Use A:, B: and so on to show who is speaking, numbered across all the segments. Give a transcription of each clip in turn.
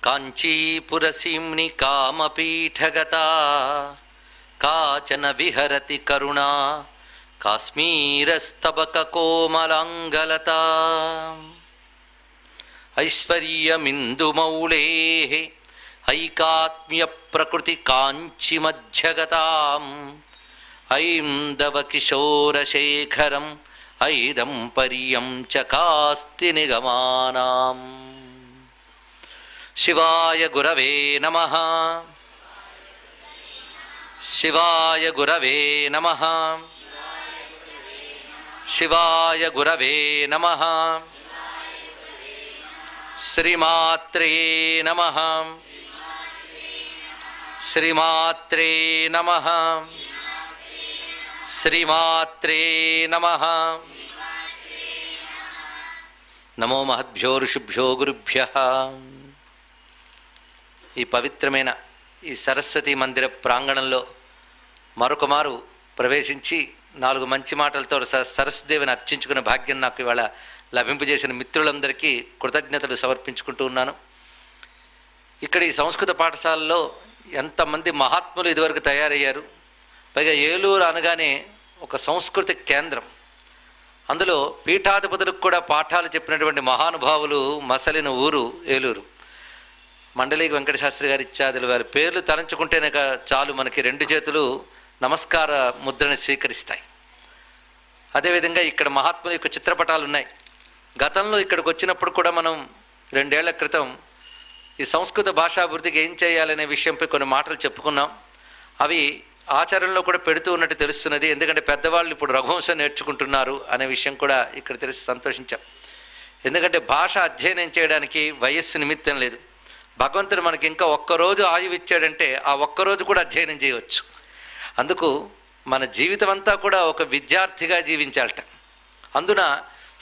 A: కాంచీపురసీమ్ని కామపీఠగతా కాచన విహరతి కరుణా కాశ్మీరస్తబక కోమలాంగలతా ఐశ్వర్యమిందుమౌళేః ఐకాత్మ్య ప్రకృతి కాంచిమధ్యగతాం ఐందవ కిశోరశేఖరం ఐదం పర్యం చకాస్తి నిగమానాం. శివాయ గురవే నమః. శివాయ గురవే నమః. శివాయ గురవే నమః. శ్రీమాత్రే నమః. శ్రీమాత్రే నమః. శ్రీమాత్రే నమః. నమో మహద్భ్యో ఋషిభ్యో గురుభ్యః. ఈ పవిత్రమైన ఈ సరస్వతీ మందిర ప్రాంగణంలో మరొక మారు ప్రవేశించి 4 మంచి మాటలతో సరస్వతీదేవిని అర్చించుకునే భాగ్యం నాకు ఇవాళ లభింపజేసిన మిత్రులందరికీ కృతజ్ఞతలు సమర్పించుకుంటూ ఉన్నాను. ఇక్కడ ఈ సంస్కృత పాఠశాలలో ఎంతమంది మహాత్ములు ఇదివరకు తయారయ్యారు. పైగా ఏలూరు అనగానే ఒక సంస్కృతి కేంద్రం. అందులో పీఠాధిపతులకు కూడా పాఠాలు చెప్పినటువంటి మహానుభావులు మసలిన ఊరు ఏలూరు. మండలికి వెంకటశాస్త్రి గారి ఇత్యాదులు వారి పేర్లు తలంచుకుంటేనే చాలు మనకి 2 చేతులు నమస్కార ముద్రని స్వీకరిస్తాయి. అదేవిధంగా ఇక్కడ మహాత్ముల యొక్క చిత్రపటాలు ఉన్నాయి. గతంలో ఇక్కడికి వచ్చినప్పుడు కూడా మనం 2 ఏళ్ల క్రితం ఈ సంస్కృత భాషాభివృద్ధికి ఏం చేయాలనే విషయంపై కొన్ని మాటలు చెప్పుకున్నాం. అవి ఆచరణలో కూడా పెడుతూ ఉన్నట్టు తెలుస్తున్నది. ఎందుకంటే పెద్దవాళ్ళు ఇప్పుడు రఘువంశం నేర్చుకుంటున్నారు అనే విషయం కూడా ఇక్కడ తెలిసి సంతోషించాం. ఎందుకంటే భాష అధ్యయనం చేయడానికి వయస్సు నిమిత్తం లేదు. భగవంతుడు మనకి ఇంకా ఒక్కరోజు ఆయువు ఇచ్చాడంటే ఆ ఒక్కరోజు కూడా అధ్యయనం చేయవచ్చు. అందుకు మన జీవితం అంతా కూడా ఒక విద్యార్థిగా జీవించాలట. అందున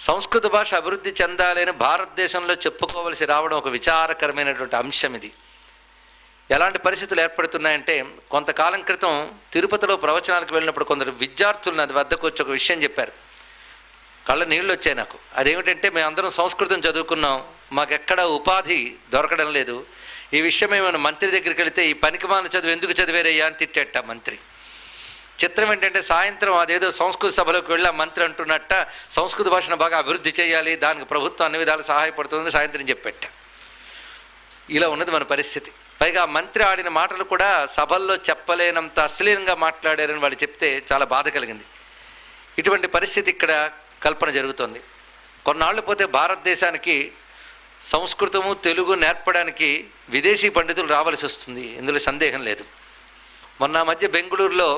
A: సంస్కృత భాష అభివృద్ధి చెందాలని భారతదేశంలో చెప్పుకోవలసి రావడం ఒక విచారకరమైనటువంటి అంశం. ఇది ఎలాంటి పరిస్థితులు ఏర్పడుతున్నాయంటే, కొంతకాలం క్రితం తిరుపతిలో ప్రవచనాలకు వెళ్ళినప్పుడు కొందరు విద్యార్థులు నా వద్దకు వచ్చి ఒక విషయం చెప్పారు. కళ్ళ నీళ్ళు వచ్చాయి నాకు. అదేమిటంటే, మేమందరం సంస్కృతం చదువుకున్నాం, మాకెక్కడ ఉపాధి దొరకడం లేదు. ఈ విషయం ఏమైనా మంత్రి దగ్గరికి వెళితే ఈ పనికిమాల చదువు ఎందుకు చదివేరయ్యా అని తిట్టేట మంత్రి. చిత్రం ఏంటంటే, సాయంత్రం అదేదో సంస్కృత సభలోకి వెళ్ళి ఆ మంత్రి అంటున్నట్ట సంస్కృత భాషను బాగా అభివృద్ధి చేయాలి, దానికి ప్రభుత్వం అన్ని విధాలు సహాయపడుతుంది సాయంత్రం చెప్పేట. ఇలా ఉన్నది మన పరిస్థితి. పైగా మంత్రి ఆడిన మాటలు కూడా సభల్లో చెప్పలేనంత అశ్లీలంగా మాట్లాడారని వాళ్ళు చెప్తే చాలా బాధ కలిగింది. ఇటువంటి పరిస్థితి ఇక్కడ కల్పన జరుగుతోంది. కొన్నాళ్ళు పోతే భారతదేశానికి సంస్కృతము తెలుగు నేర్పడానికి విదేశీ పండితులు రావాల్సి వస్తుంది, ఇందులో సందేహం లేదు. మొన్న మధ్య బెంగళూరులో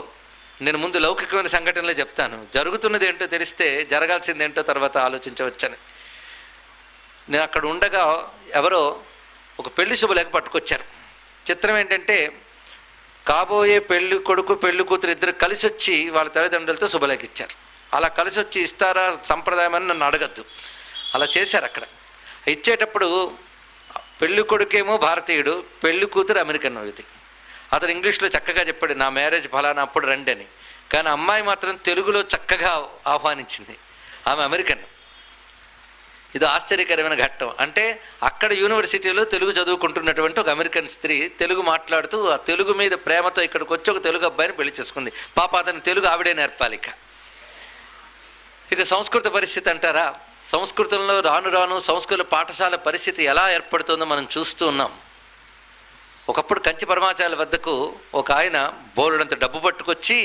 A: నేను ముందు లౌకికమైన సంఘటనలే చెప్తాను, జరుగుతున్నది ఏంటో తెలిస్తే జరగాల్సింది ఏంటో తర్వాత ఆలోచించవచ్చని. నేను అక్కడ ఉండగా ఎవరో ఒక పెళ్లి శుభలేఖ పట్టుకొచ్చారు. చిత్రం ఏంటంటే, కాబోయే పెళ్లి కొడుకు పెళ్లి కూతురు ఇద్దరు కలిసి వచ్చి వాళ్ళ తల్లిదండ్రులతో శుభలేఖ ఇచ్చారు. అలా కలిసి వచ్చి ఇస్తారా సంప్రదాయం అని నన్ను అడగద్దు, అలా చేశారు. అక్కడ ఇచ్చేటప్పుడు పెళ్లి కొడుకేమో భారతీయుడు, పెళ్లి కూతురు అమెరికన్ వ్యక్తి. అతను ఇంగ్లీష్లో చక్కగా చెప్పాడు, నా మ్యారేజ్ ఫలానా అప్పుడు రండి అని. కానీ అమ్మాయి మాత్రం తెలుగులో చక్కగా ఆహ్వానించింది, ఆమె అమెరికన్. ఇది ఆశ్చర్యకరమైన ఘట్టం. అంటే అక్కడ యూనివర్సిటీలో తెలుగు చదువుకుంటున్నటువంటి ఒక అమెరికన్ స్త్రీ తెలుగు మాట్లాడుతూ ఆ తెలుగు మీద ప్రేమతో ఇక్కడికి వచ్చి ఒక తెలుగు అబ్బాయిని పెళ్లి చేసుకుంది. పాప అతని తెలుగు ఆవిడే నేర్పాలి. ఇక సంస్కృత పరిస్థితి అంటారా, సంస్కృతంలో రాను రాను సంస్కృత పాఠశాల పరిస్థితి ఎలా ఏర్పడుతుందో మనం చూస్తూ ఉన్నాం. ఒకప్పుడు కంచి పరమాచార్యుల వద్దకు ఒక ఆయన బోలుడంత డబ్బు పట్టుకొచ్చి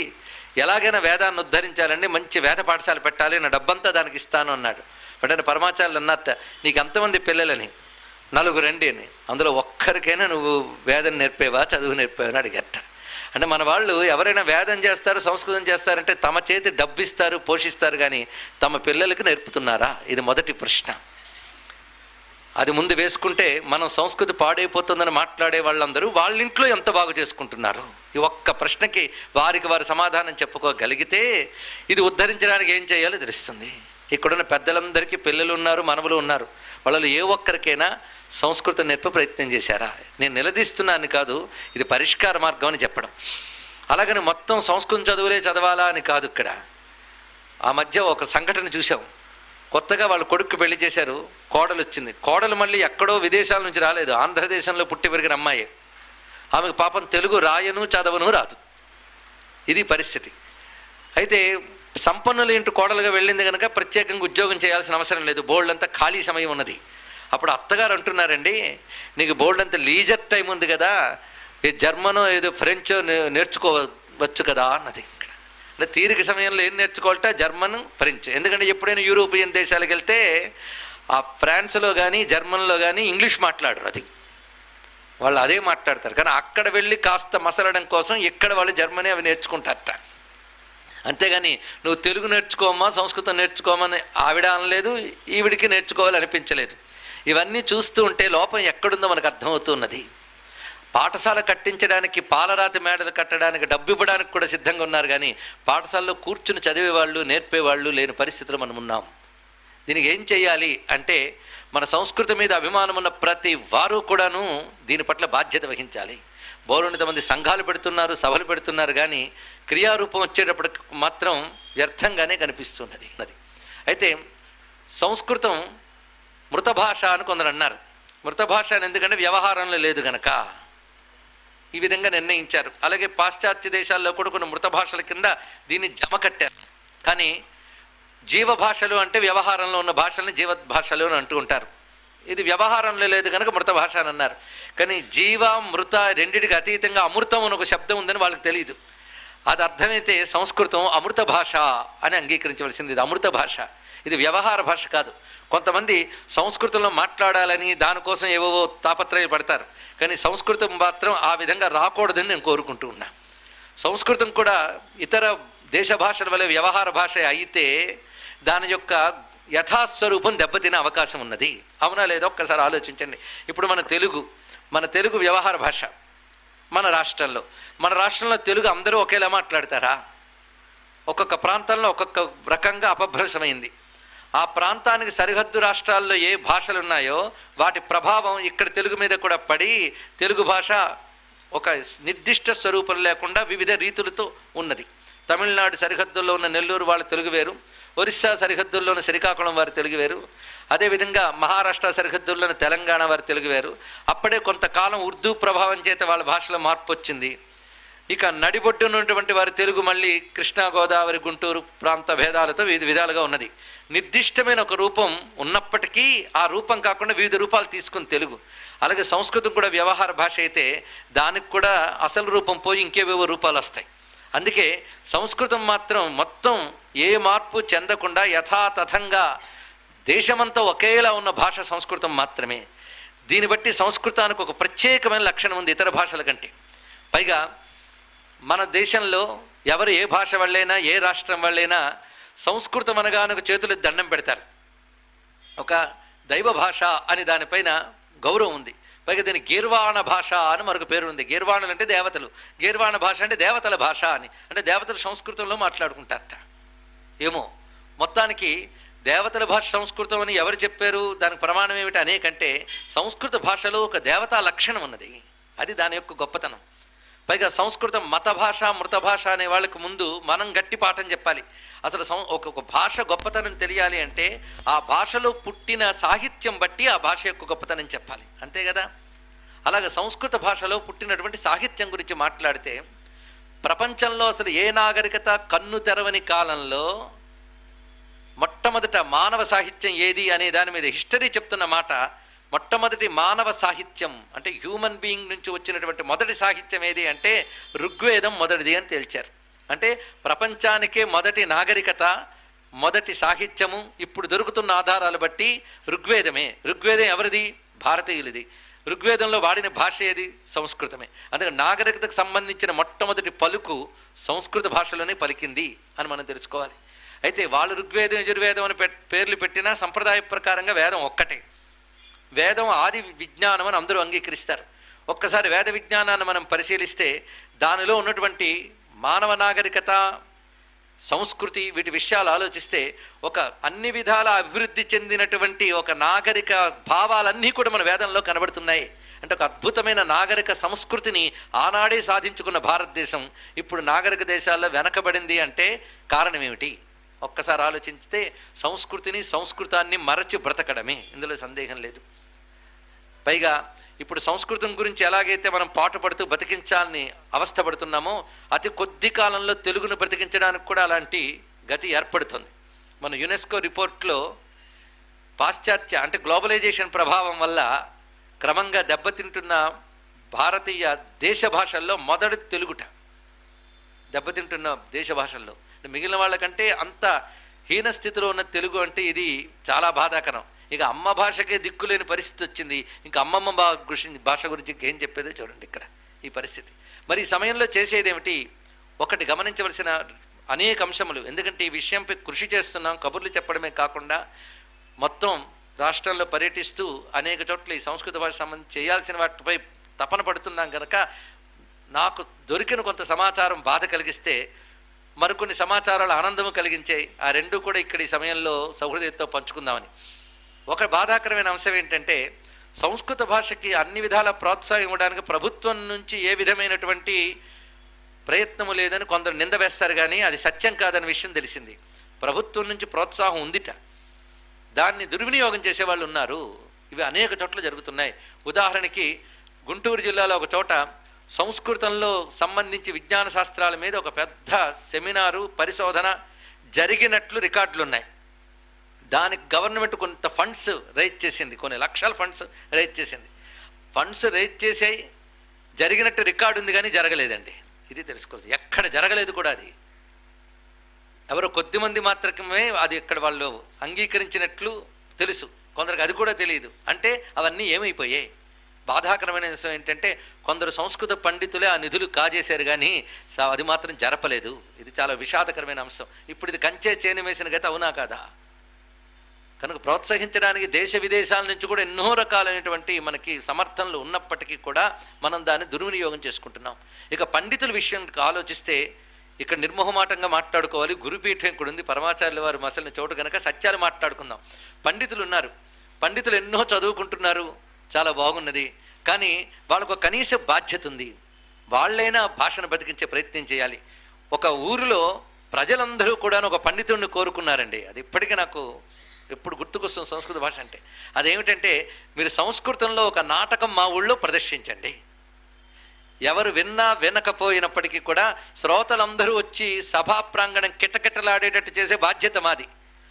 A: ఎలాగైనా వేదాన్ని ఉద్ధరించాలండి, మంచి వేద పాఠశాల పెట్టాలి, నా డబ్బంతా దానికి ఇస్తాను అన్నాడు. వెంటనే పరమాచార్యులు అన్నట్ట, నీకు ఎంతమంది పిల్లలని? 4 రండి అని. అందులో ఒక్కరికైనా నువ్వు వేదం నేర్పేవా, చదువు నేర్పేవా అని అడిగట్ట. అంటే మన వాళ్ళు ఎవరైనా వేదం చేస్తారు, సంస్కృతం చేస్తారంటే తమ చేతి డబ్బు ఇస్తారు, పోషిస్తారు, కానీ తమ పిల్లలకి నేర్పుతున్నారా? ఇది మొదటి ప్రశ్న. అది ముందు వేసుకుంటే మనం సంస్కృతి పాడైపోతుందని మాట్లాడే వాళ్ళందరూ వాళ్ళ ఇంట్లో ఎంత బాగు చేసుకుంటున్నారు. ఈ ఒక్క ప్రశ్నకి వారికి వారు సమాధానం చెప్పుకోగలిగితే ఇది ఉద్ధరించడానికి ఏం చేయాలో తెలుస్తుంది. ఇక్కడున్న పెద్దలందరికీ పిల్లలు ఉన్నారు, మనవలు ఉన్నారు. వాళ్ళలో ఏ ఒక్కరికైనా సంస్కృతం నేర్పే ప్రయత్నం చేశారా? నేను నిలదీస్తున్నాను కాదు, ఇది పరిష్కార మార్గం అని చెప్పడం. అలాగని మొత్తం సంస్కృతం చదువులే చదవాలా అని కాదు. ఇక్కడ ఆ మధ్య ఒక సంఘటన చూసాం. కొత్తగా వాళ్ళ కొడుకు పెళ్లి చేశారు, కోడలు వచ్చింది. కోడలు మళ్ళీ ఎక్కడో విదేశాల నుంచి రాలేదు, ఆంధ్రదేశంలో పుట్టి పెరిగిన అమ్మాయి. ఆమెకు పాపం తెలుగు రాయను చదవను రాదు. ఇది పరిస్థితి. అయితే సంపన్నుల ఇంటి కోడలుగా వెళ్ళింది కనుక ప్రత్యేకంగా ఉద్యోగం చేయాల్సిన అవసరం లేదు, బోల్డ్ అంతా ఖాళీ సమయం ఉన్నది. అప్పుడు అత్తగారు అంటున్నారండి, నీకు బోల్డ్ అంతా లీజర్ టైం ఉంది కదా, ఏ జర్మనో ఏదో ఫ్రెంచో నేర్చుకోవచ్చు కదా అన్నది. అంటే తీరిక సమయంలో ఏం నేర్చుకోవాలంటే జర్మన్, ఫ్రెంచ్. ఎందుకంటే ఎప్పుడైనా యూరోపియన్ దేశాలకు వెళ్తే ఆ ఫ్రాన్స్లో కానీ జర్మన్లో కానీ ఇంగ్లీష్ మాట్లాడరు, అది వాళ్ళు అదే మాట్లాడతారు. కానీ అక్కడ వెళ్ళి కాస్త మసలడం కోసం ఇక్కడ వాళ్ళు జర్మనీ అవి నేర్చుకుంటారట. అంతేగాని నువ్వు తెలుగు నేర్చుకోమా సంస్కృతం నేర్చుకోమని ఆవిడ అనలేదు, ఈవిడికి నేర్చుకోవాలి అనిపించలేదు. ఇవన్నీ చూస్తూ ఉంటే లోపం ఎక్కడుందో మనకు అర్థమవుతున్నది. పాఠశాల కట్టించడానికి, పాలరాతి మేడలు కట్టడానికి డబ్బు ఇవ్వడానికి కూడా సిద్ధంగా ఉన్నారు, కానీ పాఠశాలలో కూర్చుని చదివేవాళ్ళు నేర్పేవాళ్ళు లేని పరిస్థితులు మనం ఉన్నాం. దీనికి ఏం చేయాలి అంటే మన సంస్కృతి మీద అభిమానం ఉన్న ప్రతి వారు కూడాను దీని పట్ల బాధ్యత వహించాలి. బోరునిత మంది సంఘాలు పెడుతున్నారు, సభలు పెడుతున్నారు, కానీ క్రియారూపం వచ్చేటప్పటికి మాత్రం వ్యర్థంగానే కనిపిస్తున్నది. అయితే సంస్కృతం మృత భాష అని కొందరు అన్నారు. మృత భాష అని ఎందుకంటే వ్యవహారంలో లేదు గనక ఈ విధంగా నిర్ణయించారు. అలాగే పాశ్చాత్య దేశాల్లో కూడా కొన్ని మృత భాషల కింద దీన్ని జమ కట్టారు. కానీ జీవ భాషలు అంటే వ్యవహారంలో ఉన్న భాషల్ని జీవ భాషలు అని అంటూ ఉంటారు. ఇది వ్యవహారంలో లేదు కనుక మృత భాష అని అన్నారు. కానీ జీవ మృత రెండిటికి అతీతంగా అమృతం అని ఒక శబ్దం ఉందని వాళ్ళకి తెలియదు. అది అర్థమైతే సంస్కృతం అమృత భాష అని అంగీకరించవలసింది. ఇది అమృత భాష, ఇది వ్యవహార భాష కాదు. కొంతమంది సంస్కృతంలో మాట్లాడాలని దానికోసం ఏవో తాపత్రయ పడతారు, కానీ సంస్కృతం మాత్రం ఆ విధంగా రాకూడదని నేను కోరుకుంటూ ఉన్నా. సంస్కృతం కూడా ఇతర దేశ భాషల వల్ల వ్యవహార భాష అయితే దాని యొక్క యథాస్వరూపం దెబ్బతినే అవకాశం ఉన్నది. అవునా లేదో ఒక్కసారి ఆలోచించండి. ఇప్పుడు మన తెలుగు వ్యవహార భాష. మన రాష్ట్రంలో తెలుగు అందరూ ఒకేలా మాట్లాడతారా? ఒక్కొక్క ప్రాంతంలో ఒక్కొక్క రకంగా అపభ్రంశమైంది. ఆ ప్రాంతానికి సరిహద్దు రాష్ట్రాల్లో ఏ భాషలు ఉన్నాయో వాటి ప్రభావం ఇక్కడ తెలుగు మీద కూడా పడి తెలుగు భాష ఒక నిర్దిష్ట స్వరూపం లేకుండా వివిధ రీతులతో ఉన్నది. తమిళనాడు సరిహద్దుల్లో ఉన్న నెల్లూరు వాళ్ళ తెలుగు వేరు, ఒరిస్సా సరిహద్దుల్లో ఉన్న శ్రీకాకుళం వారి తెలుగు వేరు, అదేవిధంగా మహారాష్ట్ర సరిహద్దుల్లో ఉన్న తెలంగాణ వారి తెలుగు వేరు. అప్పుడే కొంతకాలం ఉర్దూ ప్రభావం చేత వాళ్ళ భాషలో మార్పు వచ్చింది. ఇక నడిబొడ్డు ఉన్నటువంటి వారి తెలుగు మళ్ళీ కృష్ణా గోదావరి గుంటూరు ప్రాంత భేదాలతో వివిధ విధాలుగా ఉన్నది. నిర్దిష్టమైన ఒక రూపం ఉన్నప్పటికీ ఆ రూపం కాకుండా వివిధ రూపాలు తీసుకుని తెలుగు. అలాగే సంస్కృతం కూడా వ్యవహార భాష అయితే దానికి కూడా అసలు రూపం పోయి ఇంకేవేవో రూపాలు వస్తాయి. అందుకే సంస్కృతం మాత్రం మొత్తం ఏ మార్పు చెందకుండా యథాతథంగా దేశమంతా ఒకేలా ఉన్న భాష సంస్కృతం మాత్రమే. దీన్ని బట్టి సంస్కృతానికి ఒక ప్రత్యేకమైన లక్షణం ఉంది ఇతర భాషల కంటే. పైగా మన దేశంలో ఎవరు ఏ భాష వాళ్ళైనా ఏ రాష్ట్రం వాళ్ళైనా సంస్కృతం అనగానొక చేతులు దండం పెడతారు. ఒక దైవ భాష అని దానిపైన గౌరవం ఉంది. పైగా దీని గీర్వాణ భాష అని మరొక పేరు ఉంది. గీర్వాణలు అంటే దేవతలు, గీర్వాణ భాష అంటే దేవతల భాష అని. అంటే దేవతలు సంస్కృతంలో మాట్లాడుకుంటారట. ఏమో మొత్తానికి దేవతల భాష సంస్కృతం అని ఎవరు చెప్పారు, దానికి ప్రమాణం ఏమిటి అనేకంటే సంస్కృత భాషలో ఒక దేవతా లక్షణం ఉన్నది. అది దాని యొక్క గొప్పతనం. పైగా సంస్కృతం మత భాష మృత భాష అనే వాళ్ళకి ముందు మనం గట్టి పాఠం చెప్పాలి. అసలు ఒక భాష గొప్పతనం తెలియాలి అంటే ఆ భాషలో పుట్టిన సాహిత్యం బట్టి ఆ భాష యొక్క గొప్పతనం చెప్పాలి, అంతే కదా. అలాగే సంస్కృత భాషలో పుట్టినటువంటి సాహిత్యం గురించి మాట్లాడితే ప్రపంచంలో అసలు ఏ నాగరికత కన్ను తెరవని కాలంలో మొట్టమొదట మానవ సాహిత్యం ఏది అనే దాని మీద హిస్టరీ చెప్తున్న మాట, మొట్టమొదటి మానవ సాహిత్యం అంటే హ్యూమన్ బీయింగ్ నుంచి వచ్చినటువంటి మొదటి సాహిత్యం ఏది అంటే ఋగ్వేదం మొదటిది అని తేల్చారు. అంటే ప్రపంచానికే మొదటి నాగరికత, మొదటి సాహిత్యము ఇప్పుడు దొరుకుతున్న ఆధారాలు బట్టి ఋగ్వేదమే. ఋగ్వేదం ఎవరిది? భారతీయులది. ఋగ్వేదంలో వాడిన భాష ఏది? సంస్కృతమే. అందుకని నాగరికతకు సంబంధించిన మొట్టమొదటి పలుకు సంస్కృత భాషలోనే పలికింది అని మనం తెలుసుకోవాలి. అయితే వాళ్ళు ఋగ్వేదం యజుర్వేదం అని పేర్లు పెట్టినా సంప్రదాయ ప్రకారంగా వేదం ఒక్కటే. వేదం ఆది విజ్ఞానం అని అందరూ అంగీకరిస్తారు. ఒక్కసారి వేద విజ్ఞానాన్ని మనం పరిశీలిస్తే దానిలో ఉన్నటువంటి మానవ నాగరికత, సంస్కృతి, వీటి విషయాలు ఆలోచిస్తే ఒక అన్ని విధాల అభివృద్ధి చెందినటువంటి ఒక నాగరిక భావాలన్నీ కూడా మన వేదంలో కనబడుతున్నాయి. అంటే ఒక అద్భుతమైన నాగరిక సంస్కృతిని ఆనాడే సాధించుకున్న భారతదేశం ఇప్పుడు నాగరిక దేశాల్లో వెనకబడింది అంటే కారణం ఏమిటి? ఒక్కసారి ఆలోచిస్తే సంస్కృతిని సంస్కృతాన్ని మరచి బ్రతకడమే, ఇందులో సందేహం లేదు. పైగా ఇప్పుడు సంస్కృతం గురించి ఎలాగైతే మనం పాటుపడుతూ బతికించాలని అవస్థపడుతున్నామో అతి కొద్ది కాలంలో తెలుగును బ్రతికించడానికి కూడా అలాంటి గతి ఏర్పడుతుంది. మన యునెస్కో రిపోర్ట్లో పాశ్చాత్య అంటే గ్లోబలైజేషన్ ప్రభావం వల్ల క్రమంగా దెబ్బతింటున్న భారతీయ దేశ భాషల్లో మొదటి తెలుగుట. దెబ్బతింటున్న దేశ భాషల్లో మిగిలిన వాళ్ళకంటే అంత హీన స్థితిలో ఉన్న తెలుగు అంటే ఇది చాలా బాధాకరం. ఇక అమ్మ భాషకే దిక్కులేని పరిస్థితి వచ్చింది, ఇంకా అమ్మమ్మ భాష గురించి ఇంకేం చెప్పేదో చూడండి ఇక్కడ ఈ పరిస్థితి. మరి ఈ సమయంలో చేసేది ఏమిటి? ఒకటి గమనించవలసిన అనేక అంశములు. ఎందుకంటే ఈ విషయంపై కృషి చేస్తున్నాం, కబుర్లు చెప్పడమే కాకుండా మొత్తం రాష్ట్రాల్లో పర్యటిస్తూ అనేక చోట్ల ఈ సంస్కృత భాష సంబంధించి చేయాల్సిన వాటిపై తపన పడుతున్నాం కనుక నాకు దొరికిన కొంత సమాచారం బాధ కలిగిస్తే మరికొన్ని సమాచారాలు ఆనందము కలిగించాయి. ఆ రెండు కూడా ఇక్కడ ఈ సమయంలో సౌహృదయంతో పంచుకుందామని. ఒక బాధాకరమైన అంశం ఏంటంటే సంస్కృత భాషకి అన్ని విధాల ప్రోత్సాహం ఇవ్వడానికి ప్రభుత్వం నుంచి ఏ విధమైనటువంటి ప్రయత్నము లేదని కొందరు నింద వేస్తారు, కానీ అది సత్యం కాదనే విషయం తెలిసింది. ప్రభుత్వం నుంచి ప్రోత్సాహం ఉందిట, దాన్ని దుర్వినియోగం చేసేవాళ్ళు ఉన్నారు. ఇవి అనేక చోట్ల జరుగుతున్నాయి. ఉదాహరణకి గుంటూరు జిల్లాలో ఒక చోట సంస్కృతంలో సంబంధించి విజ్ఞాన శాస్త్రాల మీద ఒక పెద్ద సెమినారు పరిశోధన జరిగినట్లు రికార్డులు ఉన్నాయి. దానికి గవర్నమెంట్ కొంత ఫండ్స్ రైజ్ చేసింది, కొన్ని లక్షల ఫండ్స్ రైజ్ చేసింది. ఫండ్స్ రైజ్ చేసాయి, జరిగినట్టు రికార్డు ఉంది, కానీ జరగలేదండి. ఇది తెలుసుకోవచ్చు. ఎక్కడ జరగలేదు కూడా. అది ఎవరో కొద్దిమంది మాత్రమే అది ఇక్కడ వాళ్ళు అంగీకరించినట్లు తెలుసు, కొందరికి అది కూడా తెలియదు. అంటే అవన్నీ ఏమైపోయాయి? బాధాకరమైన విషయం ఏంటంటే కొందరు సంస్కృత పండితులే ఆ నిధులు కాజేశారు, కానీ అది మాత్రం జరపలేదు. ఇది చాలా విషాదకరమైన అంశం. ఇప్పుడు ఇది కంచే చేను వేసిన గత అవునా కాదా? కనుక ప్రోత్సహించడానికి దేశ విదేశాల నుంచి కూడా ఎన్నో రకాలైనటువంటి మనకి సమర్థనలు ఉన్నప్పటికీ కూడా మనం దాన్ని దుర్వినియోగం చేసుకుంటున్నాం. ఇక పండితుల విషయం ఆలోచిస్తే ఇక్కడ నిర్మోహమాటంగా మాట్లాడుకోవాలి. గురుపీఠం ఇక్కడ ఉంది, పరమాచార్యుల వారు మసలిన చోటు కనుక సత్యాలు మాట్లాడుకుందాం. పండితులు ఉన్నారు, పండితులు ఎన్నో చదువుకుంటున్నారు, చాలా బాగున్నది. కానీ వాళ్ళకు కనీస బాధ్యత ఉంది. వాళ్ళైనా భాషను బతికించే ప్రయత్నం చేయాలి. ఒక ఊరిలో ప్రజలందరూ కూడా ఒక పండితుడిని కోరుకున్నారండి. అది ఇప్పటికీ నాకు ఎప్పుడు గుర్తుకొస్తుంది సంస్కృత భాష అంటే. అదేమిటంటే మీరు సంస్కృతంలో ఒక నాటకం మా ఊళ్ళో ప్రదర్శించండి. ఎవరు విన్నా వినకపోయినప్పటికీ కూడా శ్రోతలందరూ వచ్చి సభా ప్రాంగణం కిటకిటలాడేటట్టు చేసే బాధ్యత మాది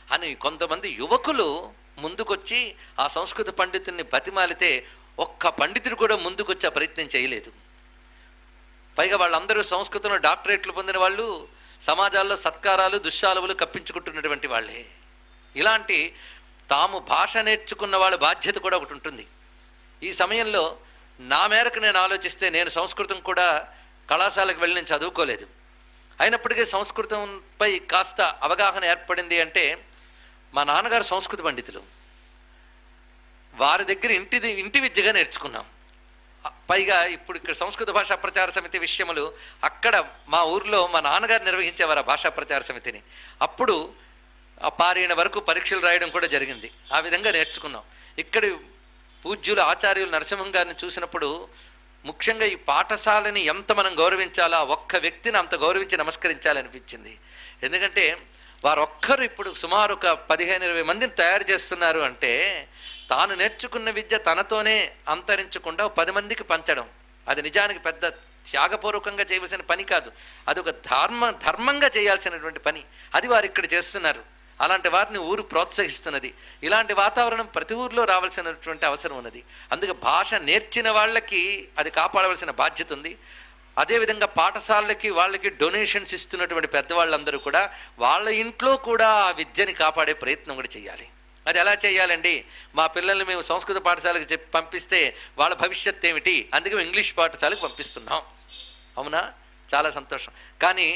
A: అని కొంతమంది యువకులు ముందుకొచ్చి ఆ సంస్కృత పండితుల్ని బతిమాలితే ఒక్క పండితుడు కూడా ముందుకొచ్చి ఆ ప్రయత్నం చేయలేదు. పైగా వాళ్ళందరూ సంస్కృతంలో డాక్టరేట్లు పొందిన వాళ్ళు, సమాజాల్లో సత్కారాలు దుశ్శాలువులు కప్పించుకుంటున్నటువంటి వాళ్ళే. ఇలాంటి తాము భాష నేర్చుకున్న వాళ్ళ బాధ్యత కూడా ఒకటి ఉంటుంది. ఈ సమయంలో నా మేరకు నేను ఆలోచిస్తే నేను సంస్కృతం కూడా కళాశాలకు వెళ్ళి నేను చదువుకోలేదు. అయినప్పటికీ సంస్కృతంపై కాస్త అవగాహన ఏర్పడింది. అంటే మా నాన్నగారు సంస్కృత పండితులు, వారి దగ్గర ఇంటి విద్యగా నేర్చుకున్నాం. పైగా ఇప్పుడు ఇక్కడ సంస్కృత భాషా ప్రచార సమితి విషయములు అక్కడ మా ఊర్లో మా నాన్నగారు నిర్వహించేవారు ఆ భాషా ప్రచార సమితిని. అప్పుడు ఆ పారిన వరకు పరీక్షలు రాయడం కూడా జరిగింది. ఆ విధంగా నేర్చుకున్నాం. ఇక్కడి పూజ్యులు ఆచార్యులు నరసింహం గారిని చూసినప్పుడు ముఖ్యంగా ఈ పాఠశాలని ఎంత మనం గౌరవించాలా, ఒక్క వ్యక్తిని అంత గౌరవించి నమస్కరించాలనిపించింది. ఎందుకంటే వారొక్కరు ఇప్పుడు సుమారు ఒక 15-20 మందిని తయారు చేస్తున్నారు. అంటే తాను నేర్చుకున్న విద్య తనతోనే అంతరించకుండా 10 మందికి పంచడం, అది నిజానికి పెద్ద త్యాగపూర్వకంగా చేయవలసిన పని కాదు, అది ఒక ధర్మంగా చేయాల్సినటువంటి పని. అది వారు ఇక్కడ చేస్తున్నారు. అలాంటి వారిని ఊరు ప్రోత్సహిస్తున్నది. ఇలాంటి వాతావరణం ప్రతి ఊరిలో రావాల్సినటువంటి అవసరం ఉన్నది. అందుకే భాష నేర్చిన వాళ్ళకి అది కాపాడవలసిన బాధ్యత ఉంది. అదేవిధంగా పాఠశాలలకి వాళ్ళకి డొనేషన్స్ ఇస్తున్నటువంటి పెద్దవాళ్ళందరూ కూడా వాళ్ళ ఇంట్లో కూడా ఆ విద్యని కాపాడే ప్రయత్నం కూడా చేయాలి. అది ఎలా చేయాలండి? మా పిల్లల్ని మేము సంస్కృత పాఠశాలకు పంపిస్తే వాళ్ళ భవిష్యత్తు ఏమిటి? అందుకే ఇంగ్లీష్ పాఠశాలకు పంపిస్తున్నాం. అవునా? చాలా సంతోషం. కానీ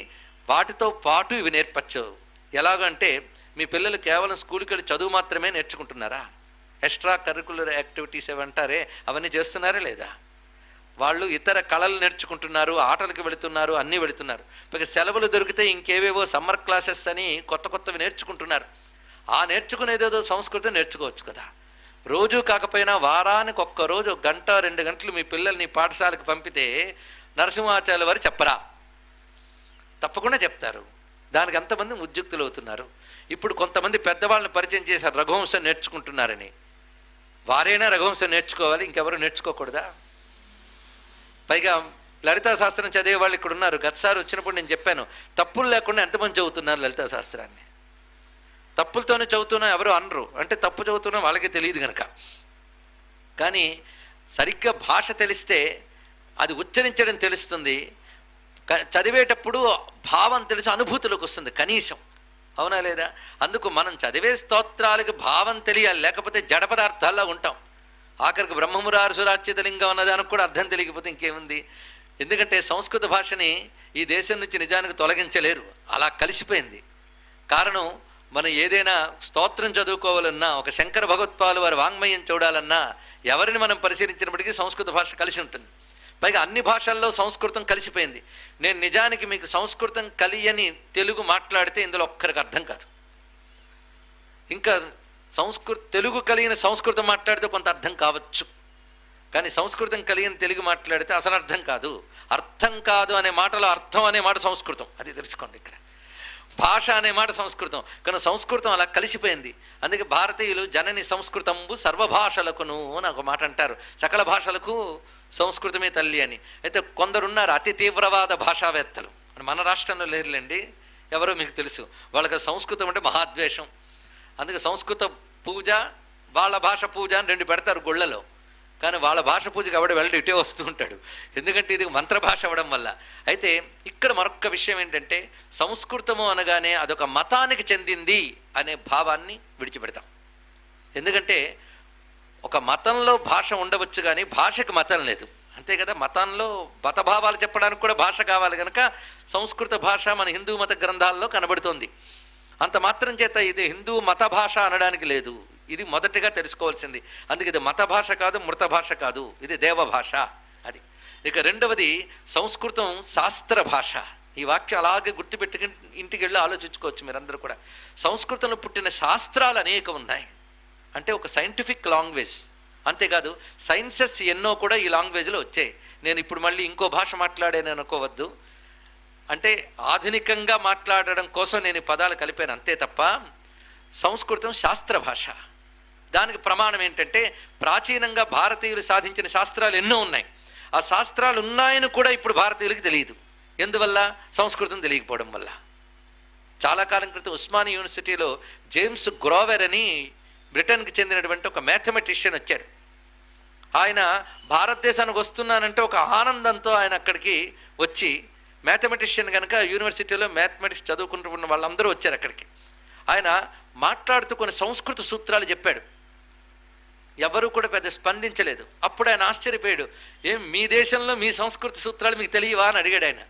A: వాటితో పాటు ఇవి నేర్పచ్చు. ఎలాగంటే మీ పిల్లలు కేవలం స్కూల్కి వెళ్ళి చదువు మాత్రమే నేర్చుకుంటున్నారా? ఎక్స్ట్రా కరికులర్ యాక్టివిటీస్ ఏమంటారే అవన్నీ చేస్తున్నారా లేదా? వాళ్ళు ఇతర కళలు నేర్చుకుంటున్నారు, ఆటలకు వెళుతున్నారు, అన్నీ వెళుతున్నారు. ఇక సెలవులు దొరికితే ఇంకేవేవో సమ్మర్ క్లాసెస్ అని కొత్తవి నేర్చుకుంటున్నారు. ఆ నేర్చుకునేదేదో సంస్కృతం నేర్చుకోవచ్చు కదా. రోజు కాకపోయినా వారానికి ఒక్కరోజు 1-2 గంటలు మీ పిల్లల్ని పాఠశాలకు పంపితే నరసింహాచార్యుల వారు చెప్పరా? తప్పకుండా చెప్తారు. దానికి అంతమంది ఉద్యుక్తులు అవుతున్నారు. ఇప్పుడు కొంతమంది పెద్దవాళ్ళని పరిచయం చేశారు, రఘువంశం నేర్చుకుంటున్నారని. వారైనా రఘువంశం నేర్చుకోవాలి, ఇంకెవరు నేర్చుకోకూడదా? పైగా లలితా శాస్త్రం చదివే వాళ్ళు ఇక్కడ ఉన్నారు. గతసారి వచ్చినప్పుడు నేను చెప్పాను, తప్పులు లేకుండా ఎంతమంది చదువుతున్నారు లలితా శాస్త్రాన్ని. తప్పులతోనే చదువుతున్నా ఎవరు అనరు, అంటే తప్పు చదువుతున్నా వాళ్ళకి తెలియదు కనుక. కానీ సరిగ్గా భాష తెలిస్తే అది ఉచ్చరించడం తెలుస్తుంది, చదివేటప్పుడు భావం తెలిసి అనుభూతులకు వస్తుంది కనీసం. అవునా లేదా? అందుకు మనం చదివే స్తోత్రాలకు భావం తెలియాలి, లేకపోతే జడ పదార్థాల్లో ఉంటాం. ఆఖరికి బ్రహ్మమురారుసురార్చిత లింగం అన్నదానికి కూడా అర్థం తెలియకపోతే ఇంకేముంది? ఎందుకంటే సంస్కృత భాషని ఈ దేశం నుంచి నిజానికి తొలగించలేరు, అలా కలిసిపోయింది. కారణం, మనం ఏదైనా స్తోత్రం చదువుకోవాలన్నా, ఒక శంకర భగవత్పాలు వారి వాంగ్మయం చూడాలన్నా, ఎవరిని మనం పరిశీలించినప్పటికీ సంస్కృత భాష కలిసి ఉంటుంది. పైగా అన్ని భాషల్లో సంస్కృతం కలిసిపోయింది. నేను నిజానికి మీకు సంస్కృతం కలియని తెలుగు మాట్లాడితే ఇందులో ఒక్కరికి అర్థం కాదు. ఇంకా తెలుగు కలిగిన సంస్కృతం మాట్లాడితే కొంత అర్థం కావచ్చు, కానీ సంస్కృతం కలిగిన తెలుగు మాట్లాడితే అసలు అర్థం కాదు. అర్థం కాదు అనే మాటలో అర్థం అనే మాట సంస్కృతం, అది తెలుసుకోండి. ఇక్కడ భాష అనే మాట సంస్కృతం, కానీ సంస్కృతం అలా కలిసిపోయింది. అందుకే భారతీయులు జనని సంస్కృతంబు సర్వభాషలకును అని ఒక మాట అంటారు. సకల భాషలకు సంస్కృతమే తల్లి అని. అయితే కొందరున్నారు అతి తీవ్రవాద భాషావేత్తలు, మన రాష్ట్రంలో లేరులేండి, ఎవరో మీకు తెలుసు. వాళ్ళకి సంస్కృతం అంటే మహాద్వేషం. అందుకే సంస్కృత పూజ, వాళ్ళ భాష పూజ అని రెండు పెడతారు గుళ్ళలో. కానీ వాళ్ళ భాష పూజకి ఎవడ వెళ్ళి ఇటే వస్తూ ఉంటాడు, ఎందుకంటే ఇది మంత్రభాష అవ్వడం వల్ల. అయితే ఇక్కడ మరొక విషయం ఏంటంటే, సంస్కృతము అనగానే అదొక మతానికి చెందింది అనే భావాన్ని విడిచిపెడతాం. ఎందుకంటే ఒక మతంలో భాష ఉండవచ్చు, కానీ భాషకు మతం లేదు, అంతే కదా. మతంలో మతభావాలు చెప్పడానికి కూడా భాష కావాలి కనుక సంస్కృత భాష మన హిందూ మత గ్రంథాల్లో కనబడుతోంది. అంత మాత్రం చేత ఇది హిందూ మత భాష అనడానికి లేదు. ఇది మొదటిగా తెలుసుకోవాల్సింది. అందుకే ఇది మత భాష కాదు, మృత భాష కాదు, ఇది దేవభాష. అది. ఇక రెండవది, సంస్కృతం శాస్త్ర భాష. ఈ వాక్యం అలాగే గుర్తుపెట్టుకుని ఇంటికి వెళ్ళి ఆలోచించుకోవచ్చు మీరందరూ కూడా. సంస్కృతంలో పుట్టిన శాస్త్రాలు అనేకం ఉన్నాయి, అంటే ఒక సైంటిఫిక్ లాంగ్వేజ్. అంతేకాదు సైన్సెస్ ఎన్నో కూడా ఈ లాంగ్వేజ్లో వచ్చాయి. నేను ఇప్పుడు మళ్ళీ ఇంకో భాష మాట్లాడాను అనుకోవద్దు, అంటే ఆధునికంగా మాట్లాడడం కోసం నేను ఈ పదాలు కలిపాను అంతే తప్ప సంస్కృతం శాస్త్ర భాష. దానికి ప్రమాణం ఏంటంటే, ప్రాచీనంగా భారతీయులు సాధించిన శాస్త్రాలు ఎన్నో ఉన్నాయి. ఆ శాస్త్రాలు ఉన్నాయని కూడా ఇప్పుడు భారతీయులకు తెలియదు. ఎందువల్ల? సంస్కృతం తెలియకపోవడం వల్ల. చాలా కాలం క్రితం ఉస్మానియా యూనివర్సిటీలో జేమ్స్ గ్రోవెర్ అని బ్రిటన్కి చెందినటువంటి ఒక మ్యాథమెటిషియన్ వచ్చాడు. ఆయన భారతదేశానికి వస్తున్నానంటే ఒక ఆనందంతో ఆయన అక్కడికి వచ్చి, మ్యాథమెటిషియన్ కనుక యూనివర్సిటీలో మ్యాథమెటిక్స్ చదువుకుంటూ ఉన్న వాళ్ళందరూ వచ్చారు అక్కడికి. ఆయన మాట్లాడుతూ కొన్ని సంస్కృత సూత్రాలు చెప్పాడు. ఎవరు కూడా పెద్ద స్పందించలేదు. అప్పుడు ఆయన ఆశ్చర్యపోయాడు, ఏం మీ దేశంలో మీ సంస్కృత సూత్రాలు మీకు తెలియవా అని అడిగాడు ఆయన.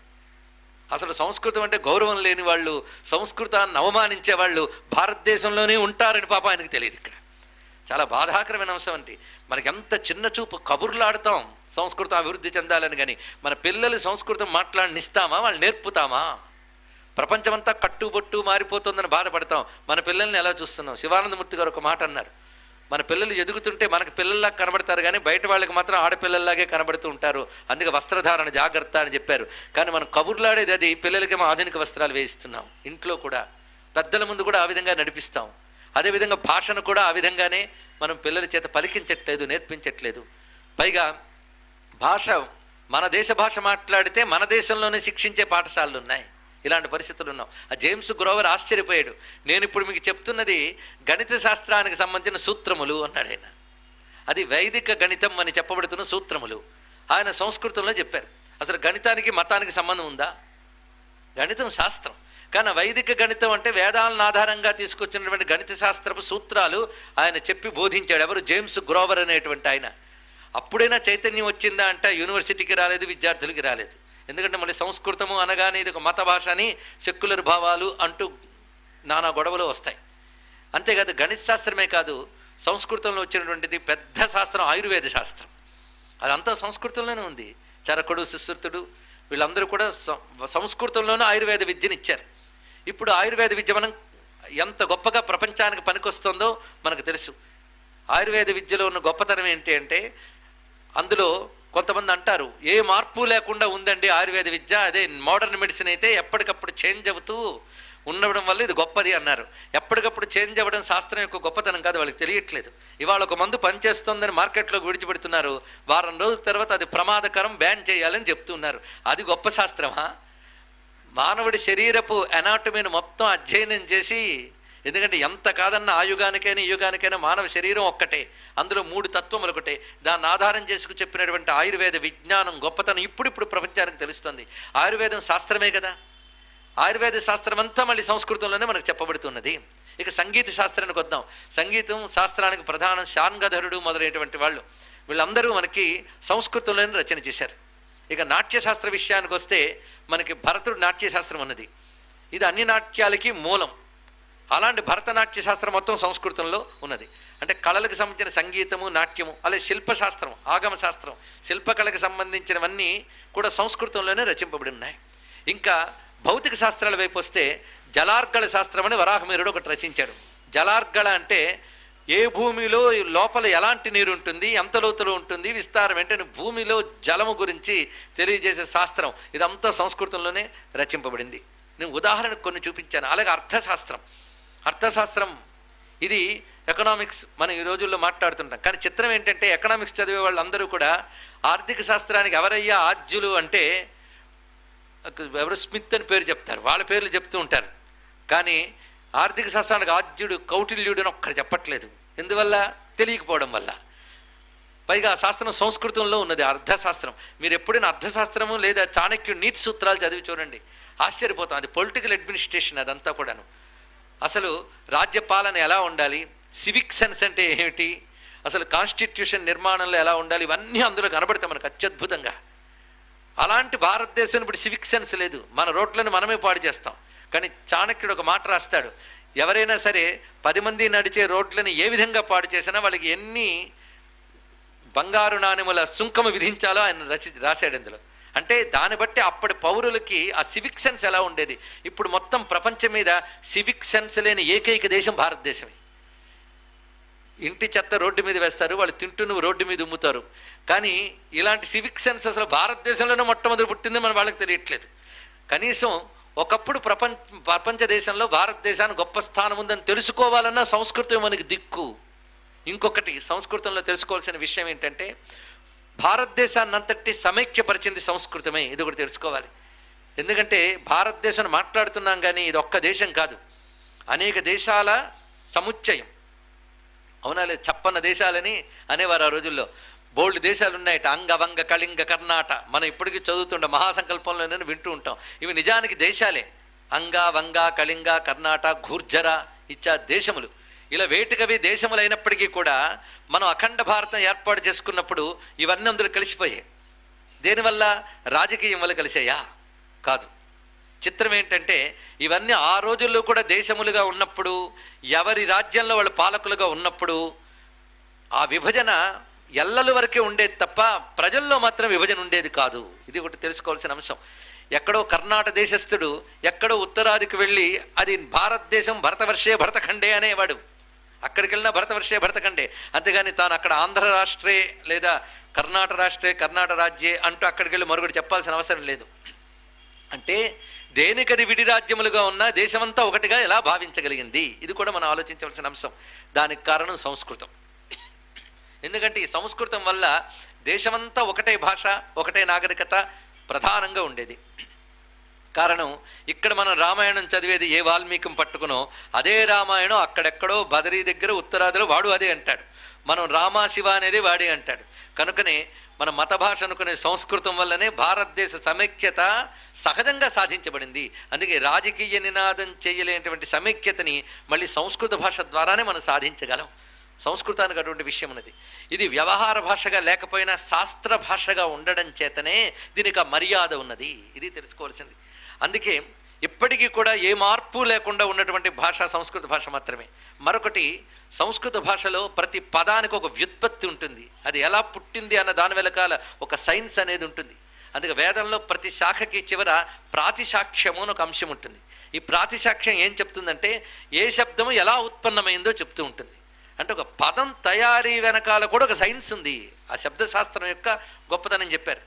A: అసలు సంస్కృతం అంటే గౌరవం లేని వాళ్ళు, సంస్కృతాన్ని అవమానించే వాళ్ళు భారతదేశంలోనే ఉంటారని పాప ఆయనకు తెలియదు. ఇక్కడ చాలా బాధాకరమైన అంశం. అంటే మనకి ఎంత చిన్న చూపు, కబుర్లాడతాం సంస్కృతం అభివృద్ధి చెందాలని, కానీ మన పిల్లలు సంస్కృతం మాట్లాడనిస్తామా? వాళ్ళు నేర్పుతామా? ప్రపంచమంతా కట్టుబొట్టు మారిపోతుందని బాధపడతాం, మన పిల్లల్ని ఎలా చూస్తున్నాం? శివానందమూర్తి గారు ఒక మాట అన్నారు, మన పిల్లలు ఎదుగుతుంటే మనకు పిల్లల్లాగా కనబడతారు, కానీ బయట వాళ్ళకి మాత్రం ఆడపిల్లల్లాగే కనబడుతూ ఉంటారు, అందుకే వస్త్రధారణ జాగ్రత్త అని చెప్పారు. కానీ మనం కబుర్లాడేది అది, పిల్లలకేమో ఆధునిక వస్త్రాలు వేయిస్తున్నాం. ఇంట్లో కూడా పెద్దల ముందు కూడా ఆ విధంగా నడిపిస్తాం. అదేవిధంగా భాషను కూడా ఆ విధంగానే మనం పిల్లల చేత పలికించట్లేదు, నేర్పించట్లేదు. పైగా భాష, మన దేశ భాష మాట్లాడితే మన దేశంలోనే శిక్షించే పాఠశాలలు ఉన్నాయి. ఇలాంటి పరిస్థితులు ఉన్నాం. ఆ జేమ్స్ గ్రోవర్ ఆశ్చర్యపోయాడు, నేను ఇప్పుడు మీకు చెప్తున్నది గణిత శాస్త్రానికి సంబంధించిన సూత్రములు అన్నాడు ఆయన. అది వైదిక గణితం అని చెప్పబడుతున్న సూత్రములు ఆయన సంస్కృతంలో చెప్పారు. అసలు గణితానికి మతానికి సంబంధం ఉందా? గణితం శాస్త్రం, కానీ వైదిక గణితం అంటే వేదాలను ఆధారంగా తీసుకొచ్చినటువంటి గణిత శాస్త్రపు సూత్రాలు ఆయన చెప్పి బోధించాడు. ఎవరు? జేమ్స్ గ్రోవర్ అనేటువంటి ఆయన. అప్పుడైనా చైతన్యం వచ్చిందా అంటే యూనివర్సిటీకి రాలేదు, విద్యార్థులకి రాలేదు. ఎందుకంటే మళ్ళీ సంస్కృతము అనగానే ఇది ఒక మత భాష అని, సెక్యులర్ భావాలు అంటూ నానా గొడవలు వస్తాయి. అంతేకాదు గణిత శాస్త్రమే కాదు, సంస్కృతంలో వచ్చినటువంటిది పెద్ద శాస్త్రం ఆయుర్వేద శాస్త్రం, అదంతా సంస్కృతంలోనే ఉంది. చరకుడు, సుశ్రుతుడు వీళ్ళందరూ కూడా సంస్కృతంలోనే ఆయుర్వేద విద్యను ఇచ్చారు. ఇప్పుడు ఆయుర్వేద విద్య మనం ఎంత గొప్పగా ప్రపంచానికి పనికొస్తుందో మనకు తెలుసు. ఆయుర్వేద విద్యలో ఉన్న గొప్పతనం ఏంటి అంటే, అందులో కొంతమంది అంటారు ఏ మార్పు లేకుండా ఉందండి ఆయుర్వేద విద్య, అదే మోడర్న్ మెడిసిన్ అయితే ఎప్పటికప్పుడు చేంజ్ అవుతూ ఉండడం వల్ల ఇది గొప్పది అన్నారు. ఎప్పటికప్పుడు చేంజ్ అవ్వడం శాస్త్రం యొక్క గొప్పతనం కాదు, వాళ్ళకి తెలియట్లేదు. ఇవాళ ఒక మందు పనిచేస్తుందని మార్కెట్లోకి విడిచిపెడుతున్నారు, వారం రోజుల తర్వాత అది ప్రమాదకరం, బ్యాన్ చేయాలని చెప్తున్నారు. అది గొప్ప శాస్త్రమా? మానవుడి శరీరపు ఎనాటమీని మొత్తం అధ్యయనం చేసి, ఎందుకంటే ఎంత కాదన్న ఆ యుగానికైనా ఈ యుగానికైనా మానవ శరీరం ఒక్కటే, అందులో 3 తత్వములు ఒకటే. దాన్ని ఆధారం చేసుకు చెప్పినటువంటి ఆయుర్వేద విజ్ఞానం గొప్పతనం ఇప్పుడు ప్రపంచానికి తెలుస్తుంది. ఆయుర్వేదం శాస్త్రమే కదా. ఆయుర్వేద శాస్త్రం అంతా మళ్ళీ సంస్కృతంలోనే మనకు చెప్పబడుతున్నది. ఇక సంగీత శాస్త్రానికి వద్దాం. సంగీతం శాస్త్రానికి ప్రధానం శార్ంగధరుడు మొదలైనటువంటి వాళ్ళు, వీళ్ళందరూ మనకి సంస్కృతంలోనే రచన చేశారు. ఇక నాట్యశాస్త్ర విషయానికి వస్తే మనకి భరతుడు నాట్యశాస్త్రం ఉన్నది. ఇది అన్ని నాట్యాలకి మూలం. అలాంటి భరతనాట్య శాస్త్రం మొత్తం సంస్కృతంలో ఉన్నది. అంటే కళలకు సంబంధించిన సంగీతము, నాట్యము, అలాగే శిల్పశాస్త్రం, ఆగమ శాస్త్రం, శిల్పకళకు సంబంధించినవన్నీ కూడా సంస్కృతంలోనే రచింపబడి ఉన్నాయి. ఇంకా భౌతిక శాస్త్రాల వైపు వస్తే జలార్గళ శాస్త్రం అని వరాహమిహిరుడు ఒకటి రచించాడు. జలార్గళ అంటే ఏ భూమిలో లోపల ఎలాంటి నీరు ఉంటుంది, ఎంత లోతులో ఉంటుంది, విస్తారం ఏంటంటే భూమిలో జలము గురించి తెలియజేసే శాస్త్రం. ఇదంతా సంస్కృతంలోనే రచింపబడింది. నేను ఉదాహరణకు కొన్ని చూపించాను. అలాగే అర్థశాస్త్రం ఇది ఎకనామిక్స్ మనం ఈ రోజుల్లో మాట్లాడుతుంటాం. కానీ చిత్రం ఏంటంటే ఎకనామిక్స్ చదివే వాళ్ళందరూ కూడా ఆర్థిక శాస్త్రానికి ఎవరయ్యా ఆద్యులు అంటే ఎవరు స్మిత్ అని పేరు చెప్తారు, వాళ్ళ పేర్లు చెప్తూ ఉంటారు. కానీ ఆర్థిక శాస్త్రానికి ఆద్యుడు కౌటిల్యుడు అని ఒక్కడు చెప్పట్లేదు. ఎందువల్ల? తెలియకపోవడం వల్ల. పైగా ఆ శాస్త్రం సంస్కృతంలో ఉన్నది, అర్థశాస్త్రం. మీరు ఎప్పుడైనా అర్థశాస్త్రము లేదా చాణక్యుడి నీతి సూత్రాలు చదివి చూడండి, ఆశ్చర్యపోతాం. అది పొలిటికల్ అడ్మినిస్ట్రేషన్, అదంతా కూడాను. అసలు రాజ్యపాలన ఎలా ఉండాలి, సివిక్ సెన్స్ అంటే ఏమిటి, అసలు కాన్స్టిట్యూషన్ నిర్మాణంలో ఎలా ఉండాలి, ఇవన్నీ అందులో కనబడతాయి మనకు అత్యద్భుతంగా. అలాంటి భారతదేశం ఇప్పుడు సివిక్ సెన్స్ లేదు, మన రోడ్లను మనమే పాడు చేస్తాం. కానీ చాణక్యుడు ఒక మాట రాస్తాడు, ఎవరైనా సరే 10 మంది నడిచే రోడ్లను ఏ విధంగా పాడు చేసినా వాళ్ళకి ఎన్ని బంగారు నాణెముల సుంకము విధించాలో ఆయన రాశాడు ఇందులో. అంటే దాన్ని బట్టి అప్పటి పౌరులకి ఆ సివిక్ సెన్స్ ఎలా ఉండేది. ఇప్పుడు మొత్తం ప్రపంచం మీద సివిక్ సెన్స్ లేని ఏకైక దేశం భారతదేశమే. ఇంటి చెత్త రోడ్డు మీద వేస్తారు, వాళ్ళు తింటూ రోడ్డు మీద ఉమ్ముతారు. కానీ ఇలాంటి సివిక్ సెన్స్ అసలు భారతదేశంలోనే మొట్టమొదటి పుట్టింది మన వాళ్ళకి తెలియట్లేదు. కనీసం ఒకప్పుడు ప్రపంచ దేశంలో భారతదేశానికి గొప్ప స్థానం ఉందని తెలుసుకోవాలన్నా సంస్కృతం మనకి దిక్కు. ఇంకొకటి సంస్కృతంలో తెలుసుకోవాల్సిన విషయం ఏంటంటే భారతదేశాన్ని అంతటి సమైక్యపరిచింది సంస్కృతమే. ఇది కూడా తెలుసుకోవాలి. ఎందుకంటే భారతదేశాన్ని మాట్లాడుతున్నాం కానీ ఇది ఒక్క దేశం కాదు, అనేక దేశాల సముచ్చయం. అవునా లేదు? చెప్పన్న దేశాలని అనేవారు ఆ రోజుల్లో. బోల్డ్ దేశాలు ఉన్నాయట, అంగ వంగ కళింగ కర్ణాట. మనం ఇప్పటికీ చదువుతుండే మహాసంకల్పంలోనే వింటూ ఉంటాం. ఇవి నిజానికి దేశాలే. అంగ వంగ కళింగ కర్ణాట ఘూర్జర ఇచ్చా దేశములు. ఇలా వేటికవి దేశములు అయినప్పటికీ కూడా మనం అఖండ భారతం ఏర్పాటు చేసుకున్నప్పుడు ఇవన్నీ అందులో కలిసిపోయాయి. దేనివల్ల? రాజకీయం వల్ల కలిసాయా? కాదు. చిత్రం ఏంటంటే ఇవన్నీ ఆ రోజుల్లో కూడా దేశములుగా ఉన్నప్పుడు, ఎవరి రాజ్యంలో వాళ్ళు పాలకులుగా ఉన్నప్పుడు ఆ విభజన ఎల్లల వరకే ఉండేది తప్ప ప్రజల్లో మాత్రం విభజన ఉండేది కాదు. ఇది ఒకటి తెలుసుకోవాల్సిన అంశం. ఎక్కడో కర్ణాటక దేశస్థుడు ఎక్కడో ఉత్తరాదికి వెళ్ళి అది భారతదేశం భరతవర్షే భరతఖండే అనేవాడు. అక్కడికి వెళ్ళినా భరతవర్షే భరతఖండే, అంతేగాని తాను అక్కడ ఆంధ్ర రాష్ట్రే లేదా కర్ణాటక రాష్ట్రే కర్ణాటక రాజ్యే అంటూ అక్కడికి వెళ్ళి మరొకటి చెప్పాల్సిన అవసరం లేదు. అంటే దేనికది విడి రాజ్యములుగా ఉన్న దేశమంతా ఒకటిగా ఎలా భావించగలిగింది, ఇది కూడా మనం ఆలోచించవలసిన అంశం. దానికి కారణం సంస్కృతం. ఎందుకంటే ఈ సంస్కృతం వల్ల దేశమంతా ఒకటే భాష, ఒకటే నాగరికత ప్రధానంగా ఉండేది. కారణం ఇక్కడ మనం రామాయణం చదివేది ఏ వాల్మీకి పట్టుకునో అదే రామాయణం అక్కడెక్కడో బదరీ దగ్గర ఉత్తరాదిలో వాడు అదే అంటాడు. మనం రామా శివ అనేది వాడే అంటాడు. కనుకనే మన మత భాష అనుకునే సంస్కృతం వల్లనే భారతదేశ సమైక్యత సహజంగా సాధించబడింది. అందుకే రాజకీయ నినాదం చేయలేనటువంటి సమైక్యతని మళ్ళీ సంస్కృత భాష ద్వారానే మనం సాధించగలం. సంస్కృతానికి అటువంటి విషయం ఉన్నది. ఇది వ్యవహార భాషగా లేకపోయినా శాస్త్ర భాషగా ఉండడం చేతనే దీనికి ఆ మర్యాద ఉన్నది. ఇది తెలుసుకోవాల్సింది. అందుకే ఇప్పటికీ కూడా ఏ మార్పు లేకుండా ఉన్నటువంటి భాష సంస్కృత భాష మాత్రమే. మరొకటి, సంస్కృత భాషలో ప్రతి పదానికి ఒక వ్యుత్పత్తి ఉంటుంది. అది ఎలా పుట్టింది అన్న దాని వెనకాల ఒక సైన్స్ అనేది ఉంటుంది. అందుకే వేదంలో ప్రతి శాఖకి చివర ప్రాతిశాఖ్యము అని ఒక అంశం ఉంటుంది. ఈ ప్రాతిశాఖ్యం ఏం చెప్తుందంటే ఏ శబ్దము ఎలా ఉత్పన్నమైందో చెప్తూ ఉంటుంది. అంటే ఒక పదం తయారీ వెనకాల కూడా ఒక సైన్స్ ఉంది. ఆ శబ్దశాస్త్రం యొక్క గొప్పతనం చెప్పారు.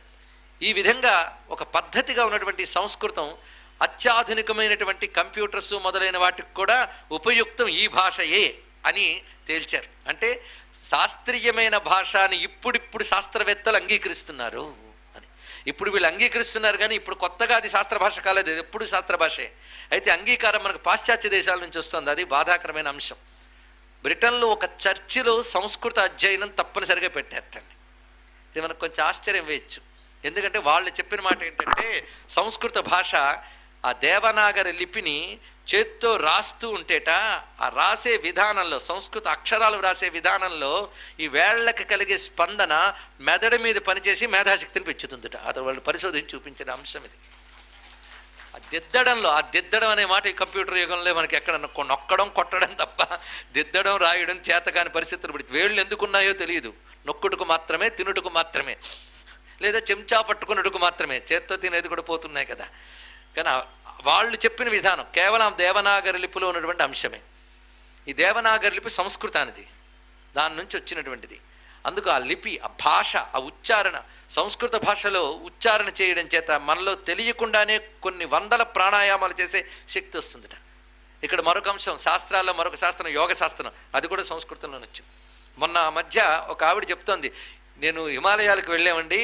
A: ఈ విధంగా ఒక పద్ధతిగా ఉన్నటువంటి సంస్కృతం అత్యాధునికమైనటువంటి కంప్యూటర్స్ మొదలైన వాటికి కూడా ఉపయుక్తం ఈ భాషయే అని తేల్చారు. అంటే శాస్త్రీయమైన భాషని ఇప్పుడిప్పుడు శాస్త్రవేత్తలు అంగీకరిస్తున్నారు అని. ఇప్పుడు వీళ్ళు అంగీకరిస్తున్నారు, కానీ ఇప్పుడు కొత్తగా అది శాస్త్ర భాష కాలేదు, అది ఎప్పుడు శాస్త్ర భాషే. అయితే అంగీకారం మనకు పాశ్చాత్య దేశాల నుంచి వస్తుంది, అది బాధాకరమైన అంశం. బ్రిటన్లో ఒక చర్చిలో సంస్కృత అధ్యయనం తప్పనిసరిగా పెట్టారటండి. ఇది మనకు కొంచెం ఆశ్చర్యం వేయచ్చు. ఎందుకంటే వాళ్ళు చెప్పిన మాట ఏంటంటే, సంస్కృత భాష ఆ దేవనాగరి లిపిని చేత్తో రాస్తూ ఉంటేట, ఆ రాసే విధానంలో, సంస్కృత అక్షరాలు రాసే విధానంలో ఈ వేళ్లకు కలిగే స్పందన మెదడు మీద పనిచేసి మేధాశక్తిని పెంచుతుందట. అతను వాళ్ళు పరిశోధించి చూపించిన అంశం ఇది. ఆ దిద్దడం అనే మాట ఈ కంప్యూటర్ యుగంలో మనకి ఎక్కడ నొక్కడం కొట్టడం తప్ప దిద్దడం రాయడం చేతకాని పరిస్థితులు పడి, వేళ్ళు ఎందుకున్నాయో తెలియదు. నొక్కుడుకు మాత్రమే, తినుటకు మాత్రమే, లేదా చెంచా పట్టుకున్నట్టుకు మాత్రమే, చేత్తో తినేది కూడా పోతున్నాయి కదా. కానీ వాళ్ళు చెప్పిన విధానం కేవలం దేవనాగరి లిపిలో ఉన్నటువంటి అంశమే. ఈ దేవనాగరి లిపి సంస్కృతానిది, దాని నుంచి వచ్చినటువంటిది. అందుకు ఆ లిపి, ఆ భాష, ఆ ఉచ్చారణ, సంస్కృత భాషలో ఉచ్చారణ చేయడం చేత మనలో తెలియకుండానే కొన్ని వందల ప్రాణాయామాలు చేసే శక్తి వస్తుందట. ఇక్కడ మరొక అంశం, శాస్త్రాల్లో మరొక శాస్త్రం యోగ శాస్త్రం, అది కూడా సంస్కృతంలోనే వచ్చింది. మొన్న ఆ మధ్య ఒక ఆవిడ చెప్తోంది, నేను హిమాలయాలకు వెళ్ళామండి,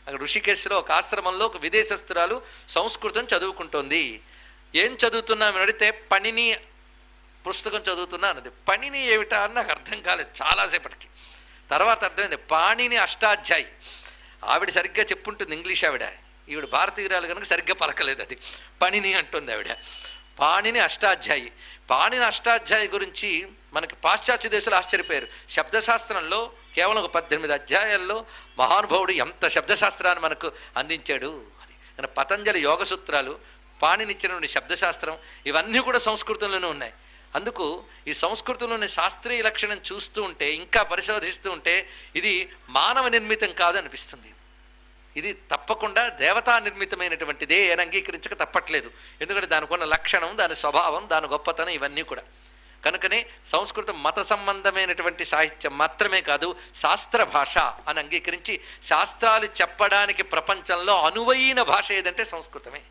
A: అక్కడ ఋషికేశ్లో ఒక ఆశ్రమంలో ఒక విదేశస్తురాలు సంస్కృతం చదువుకుంటోంది. ఏం చదువుతున్నామని అడిగితే పణిని పుస్తకం చదువుతున్నా అన్నది. పణిని ఏమిటా అని నాకు అర్థం కాలేదు చాలాసేపటికి. తర్వాత అర్థమైంది, పాణిని అష్టాధ్యాయి. ఆవిడ సరిగ్గా చెప్పుంటుంది ఇంగ్లీష్ ఆవిడ, ఈవిడ భారతీయురాలు కనుక సరిగ్గా పలకలేదు, అది పణిని అంటుంది ఆవిడ. పాణిని అష్టాధ్యాయి. పాణిని అష్టాధ్యాయి గురించి మనకి పాశ్చాత్య దేశాలు ఆశ్చర్యపోయారు. శబ్దశాస్త్రంలో కేవలం ఒక 18 అధ్యాయాల్లో మహానుభావుడు ఎంత శబ్దశాస్త్రాన్ని మనకు అందించాడు. అది కానీ పతంజలి యోగ సూత్రాలు, పాణినిచ్చినటువంటి శబ్దశాస్త్రం, ఇవన్నీ కూడా సంస్కృతంలోనే ఉన్నాయి. అందుకు ఈ సంస్కృతంలోని శాస్త్రీయ లక్షణం చూస్తూ ఉంటే, ఇంకా పరిశోధిస్తూ ఉంటే, ఇది మానవ నిర్మితం కాదు అనిపిస్తుంది. ఇది తప్పకుండా దేవతా నిర్మితమైనటువంటిదే అని అంగీకరించక తప్పట్లేదు. ఎందుకంటే దానికి ఉన్న లక్షణం, దాని స్వభావం, దాని గొప్పతనం ఇవన్నీ కూడా. కనుకనే సంస్కృతం మత సంబంధమైనటువంటి సాహిత్యం మాత్రమే కాదు, శాస్త్ర భాష అని అంగీకరించి శాస్త్రాలు చెప్పడానికి ప్రపంచంలో అనువైన భాష ఏదంటే సంస్కృతమే.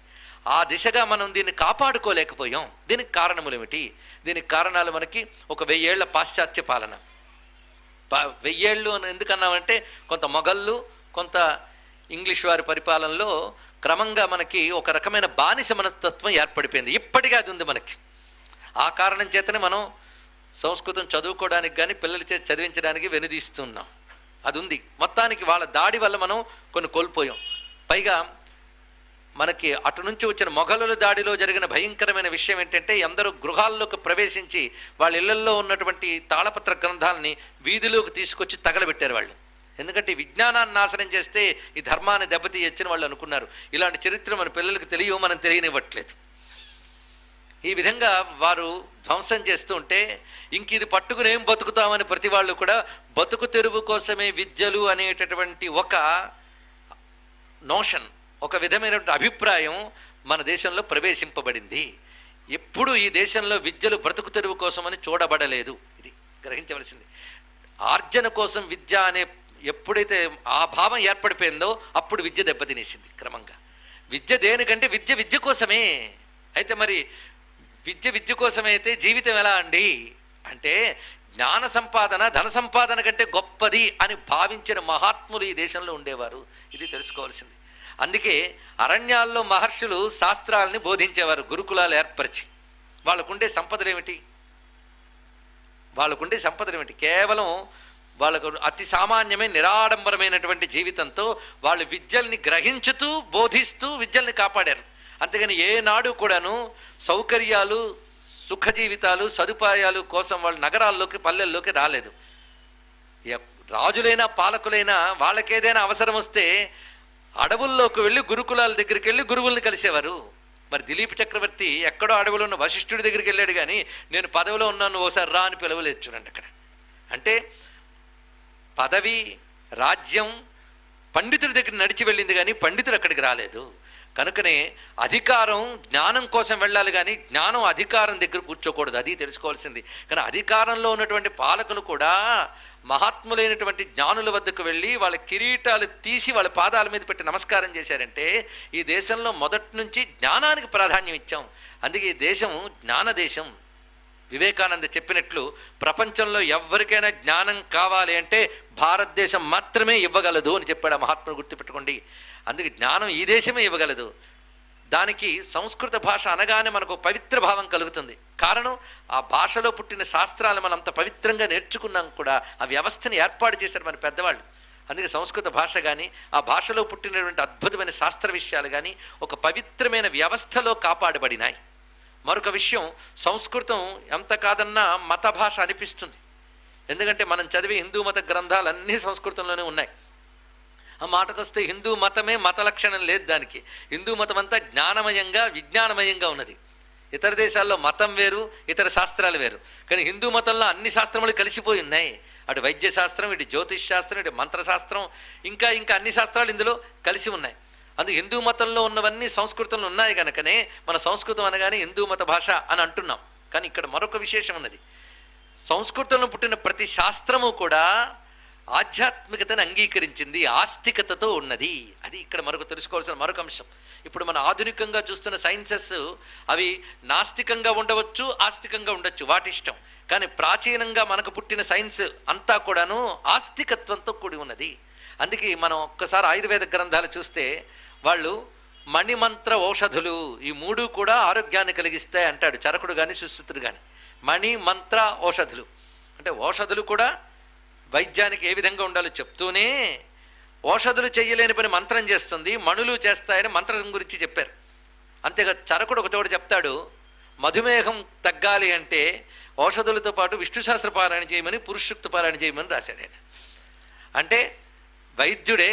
A: ఆ దిశగా మనం దీన్ని కాపాడుకోలేకపోయాం. దీనికి కారణములు ఏమిటి? దీనికి కారణాలు మనకి ఒక 1000 ఏళ్ల పాశ్చాత్య పాలన. 1000 ఏళ్ళు అని ఎందుకన్నామంటే, కొంత మొఘళ్ళు, కొంత ఇంగ్లీష్ వారి పరిపాలనలో క్రమంగా మనకి ఒక రకమైన బానిస మనస్తత్వం ఏర్పడిపోయింది. ఇప్పటికీ అది ఉంది మనకి. ఆ కారణం చేతనే మనం సంస్కృతం చదువుకోవడానికి కానీ పిల్లల చేత చదివించడానికి వెనుదీస్తున్నాం. అది ఉంది. మొత్తానికి వాళ్ళ దాడి వల్ల మనం కొన్ని కోల్పోయాం. పైగా మనకి అటు నుంచి వచ్చిన మొఘలుల దాడిలో జరిగిన భయంకరమైన విషయం ఏంటంటే, అందరూ గృహాల్లోకి ప్రవేశించి వాళ్ళ ఇళ్లల్లో ఉన్నటువంటి తాళపత్ర గ్రంథాలని వీధిలోకి తీసుకొచ్చి తగలబెట్టారు వాళ్ళు. ఎందుకంటే విజ్ఞానాన్ని నాశనం చేస్తే ఈ ధర్మాన్ని దెబ్బతీయచ్చని వాళ్ళు అనుకున్నారు. ఇలాంటి చరిత్ర మన పిల్లలకు తెలియవు, మనం తెలియనివ్వట్లేదు. ఈ విధంగా వారు ధ్వంసం చేస్తూ ఉంటే, ఇంక ఇది పట్టుకుని ఏం బతుకుతామని ప్రతి వాళ్ళు కూడా బతుకు తెరువు కోసమే విద్యలు అనేటటువంటి ఒక నోషన్, ఒక విధమైనటువంటి అభిప్రాయం మన దేశంలో ప్రవేశింపబడింది. ఎప్పుడు ఈ దేశంలో విద్యలు బ్రతుకు తెరువు కోసమని చూడబడలేదు. ఇది గ్రహించవలసింది. ఆర్జన కోసం విద్య అనే ఎప్పుడైతే ఆ భావం ఏర్పడిపోయిందో అప్పుడు విద్య దెబ్బతినేసింది క్రమంగా. విద్య దేనికంటే విద్య కోసమే. అయితే మరి విద్య కోసమైతే జీవితం ఎలా అండి అంటే, జ్ఞాన సంపాదన ధన సంపాదన కంటే గొప్పది అని భావించిన మహాత్ములు ఈ దేశంలో ఉండేవారు. ఇది తెలుసుకోవాల్సింది. అందుకే అరణ్యాల్లో మహర్షులు శాస్త్రాలని బోధించేవారు, గురుకులాలు ఏర్పరిచి. వాళ్ళకుండే సంపదలు ఏమిటి? కేవలం వాళ్ళకు అతి సామాన్యమైన నిరాడంబరమైనటువంటి జీవితంతో వాళ్ళు విద్యల్ని గ్రహించుతూ బోధిస్తూ విద్యల్ని కాపాడారు. అంతేగాని ఏనాడు కూడాను సౌకర్యాలు, సుఖ జీవితాలు, సదుపాయాలు కోసం వాళ్ళు నగరాల్లోకి, పల్లెల్లోకి రాలేదు. రాజులైనా పాలకులైనా వాళ్ళకేదైనా అవసరం వస్తే అడవుల్లోకి వెళ్ళి గురుకులాల దగ్గరికి వెళ్ళి గురువుల్ని కలిసేవారు. మరి దిలీప్ చక్రవర్తి ఎక్కడో అడవిలో ఉన్న వశిష్ఠుడి దగ్గరికి వెళ్ళాడు, కానీ నేను పదవిలో ఉన్నాను ఓసారి రా అని పిలవలేదు. చూడండి అక్కడ. అంటే పదవి, రాజ్యం పండితుడి దగ్గర నడిచి వెళ్ళింది, కానీ పండితుడు అక్కడికి రాలేదు. కనుకనే అధికారం జ్ఞానం కోసం వెళ్ళాలి, కానీ జ్ఞానం అధికారం దగ్గర కూర్చోకూడదు. అది తెలుసుకోవాల్సింది. కానీ అధికారంలో ఉన్నటువంటి పాలకులు కూడా మహాత్ములైనటువంటి జ్ఞానుల వద్దకు వెళ్ళి వాళ్ళ కిరీటాలు తీసి వాళ్ళ పాదాల మీద పెట్టి నమస్కారం చేశారంటే ఈ దేశంలో మొదటి నుంచి జ్ఞానానికి ప్రాధాన్యం ఇచ్చాం. అందుకే ఈ దేశం జ్ఞాన దేశం. వివేకానంద చెప్పినట్లు ప్రపంచంలో ఎవరికైనా జ్ఞానం కావాలి అంటే భారతదేశం మాత్రమే ఇవ్వగలదు అని చెప్పాడు ఆ మహాత్ముడు, గుర్తుపెట్టుకోండి. అందుకే జ్ఞానం ఈ దేశమే ఇవ్వగలదు. దానికి సంస్కృత భాష అనగానే మనకు పవిత్ర భావం కలుగుతుంది. కారణం, ఆ భాషలో పుట్టిన శాస్త్రాలు మనం అంత పవిత్రంగా నేర్చుకున్నాం కూడా. ఆ వ్యవస్థని ఏర్పాటు చేశారు మన పెద్దవాళ్ళు. అందుకే సంస్కృత భాష కానీ ఆ భాషలో పుట్టినటువంటి అద్భుతమైన శాస్త్ర విషయాలు కానీ ఒక పవిత్రమైన వ్యవస్థలో కాపాడబడినాయి. మరొక విషయం, సంస్కృతం ఎంత కాదన్నా మత భాష అనిపిస్తుంది. ఎందుకంటే మనం చదివే హిందూ మత గ్రంథాలన్నీ సంస్కృతంలోనే ఉన్నాయి. ఆ మాటకొస్తే హిందూ మతమే మత లక్షణం లేదు దానికి. హిందూ మతం అంతా జ్ఞానమయంగా విజ్ఞానమయంగా ఉన్నది. ఇతర దేశాల్లో మతం వేరు, ఇతర శాస్త్రాలు వేరు. కానీ హిందూ మతంలో అన్ని శాస్త్రములు కలిసిపోయి ఉన్నాయి. అటు వైద్య శాస్త్రం, ఇటు జ్యోతిష్ శాస్త్రం, ఇటు మంత్రశాస్త్రం, ఇంకా అన్ని శాస్త్రాలు ఇందులో కలిసి ఉన్నాయి. అందుకు హిందూ మతంలో ఉన్నవన్నీ సంస్కృతంలో ఉన్నాయి కనుకనే మన సంస్కృతం అనగానే హిందూ మత భాష అని అంటున్నాం. కానీ ఇక్కడ మరొక విశేషం ఉన్నది. సంస్కృతంలో పుట్టిన ప్రతి శాస్త్రము కూడా ఆధ్యాత్మికతను అంగీకరించింది, ఆస్తికతతో ఉన్నది. అది ఇక్కడ మరొక తెలుసుకోవాల్సిన మరొక అంశం. ఇప్పుడు మన ఆధునికంగా చూస్తున్న సైన్సెస్ అవి నాస్తికంగా ఉండవచ్చు, ఆస్తికంగా ఉండొచ్చు, వాటి ఇష్టం. కానీ ప్రాచీనంగా మనకు పుట్టిన సైన్స్ అంతా కూడాను ఆస్తికత్వంతో కూడి ఉన్నది. అందుకే మనం ఒక్కసారి ఆయుర్వేద గ్రంథాలు చూస్తే వాళ్ళు మణిమంత్ర ఔషధులు, ఈ మూడు కూడా ఆరోగ్యాన్ని కలిగిస్తాయి అంటాడు చరకుడు కానీ సుశ్రుతుడు కానీ. మణి మంత్ర ఔషధులు అంటే ఔషధులు కూడా వైద్యానికి ఏ విధంగా ఉండాలో చెప్తూనే ఔషధులు చేయలేని పని మంత్రం చేస్తుంది, మణులు చేస్తాయని మంత్రం గురించి చెప్పారు. అంతేగా చరకుడు ఒక చోట చెప్తాడు, మధుమేహం తగ్గాలి అంటే ఔషధులతో పాటు విష్ణు సహస్ర పారాయణ చేయమని, పురుషుక్త పారాయణ చేయమని రాశాడు ఆయన. అంటే వైద్యుడే,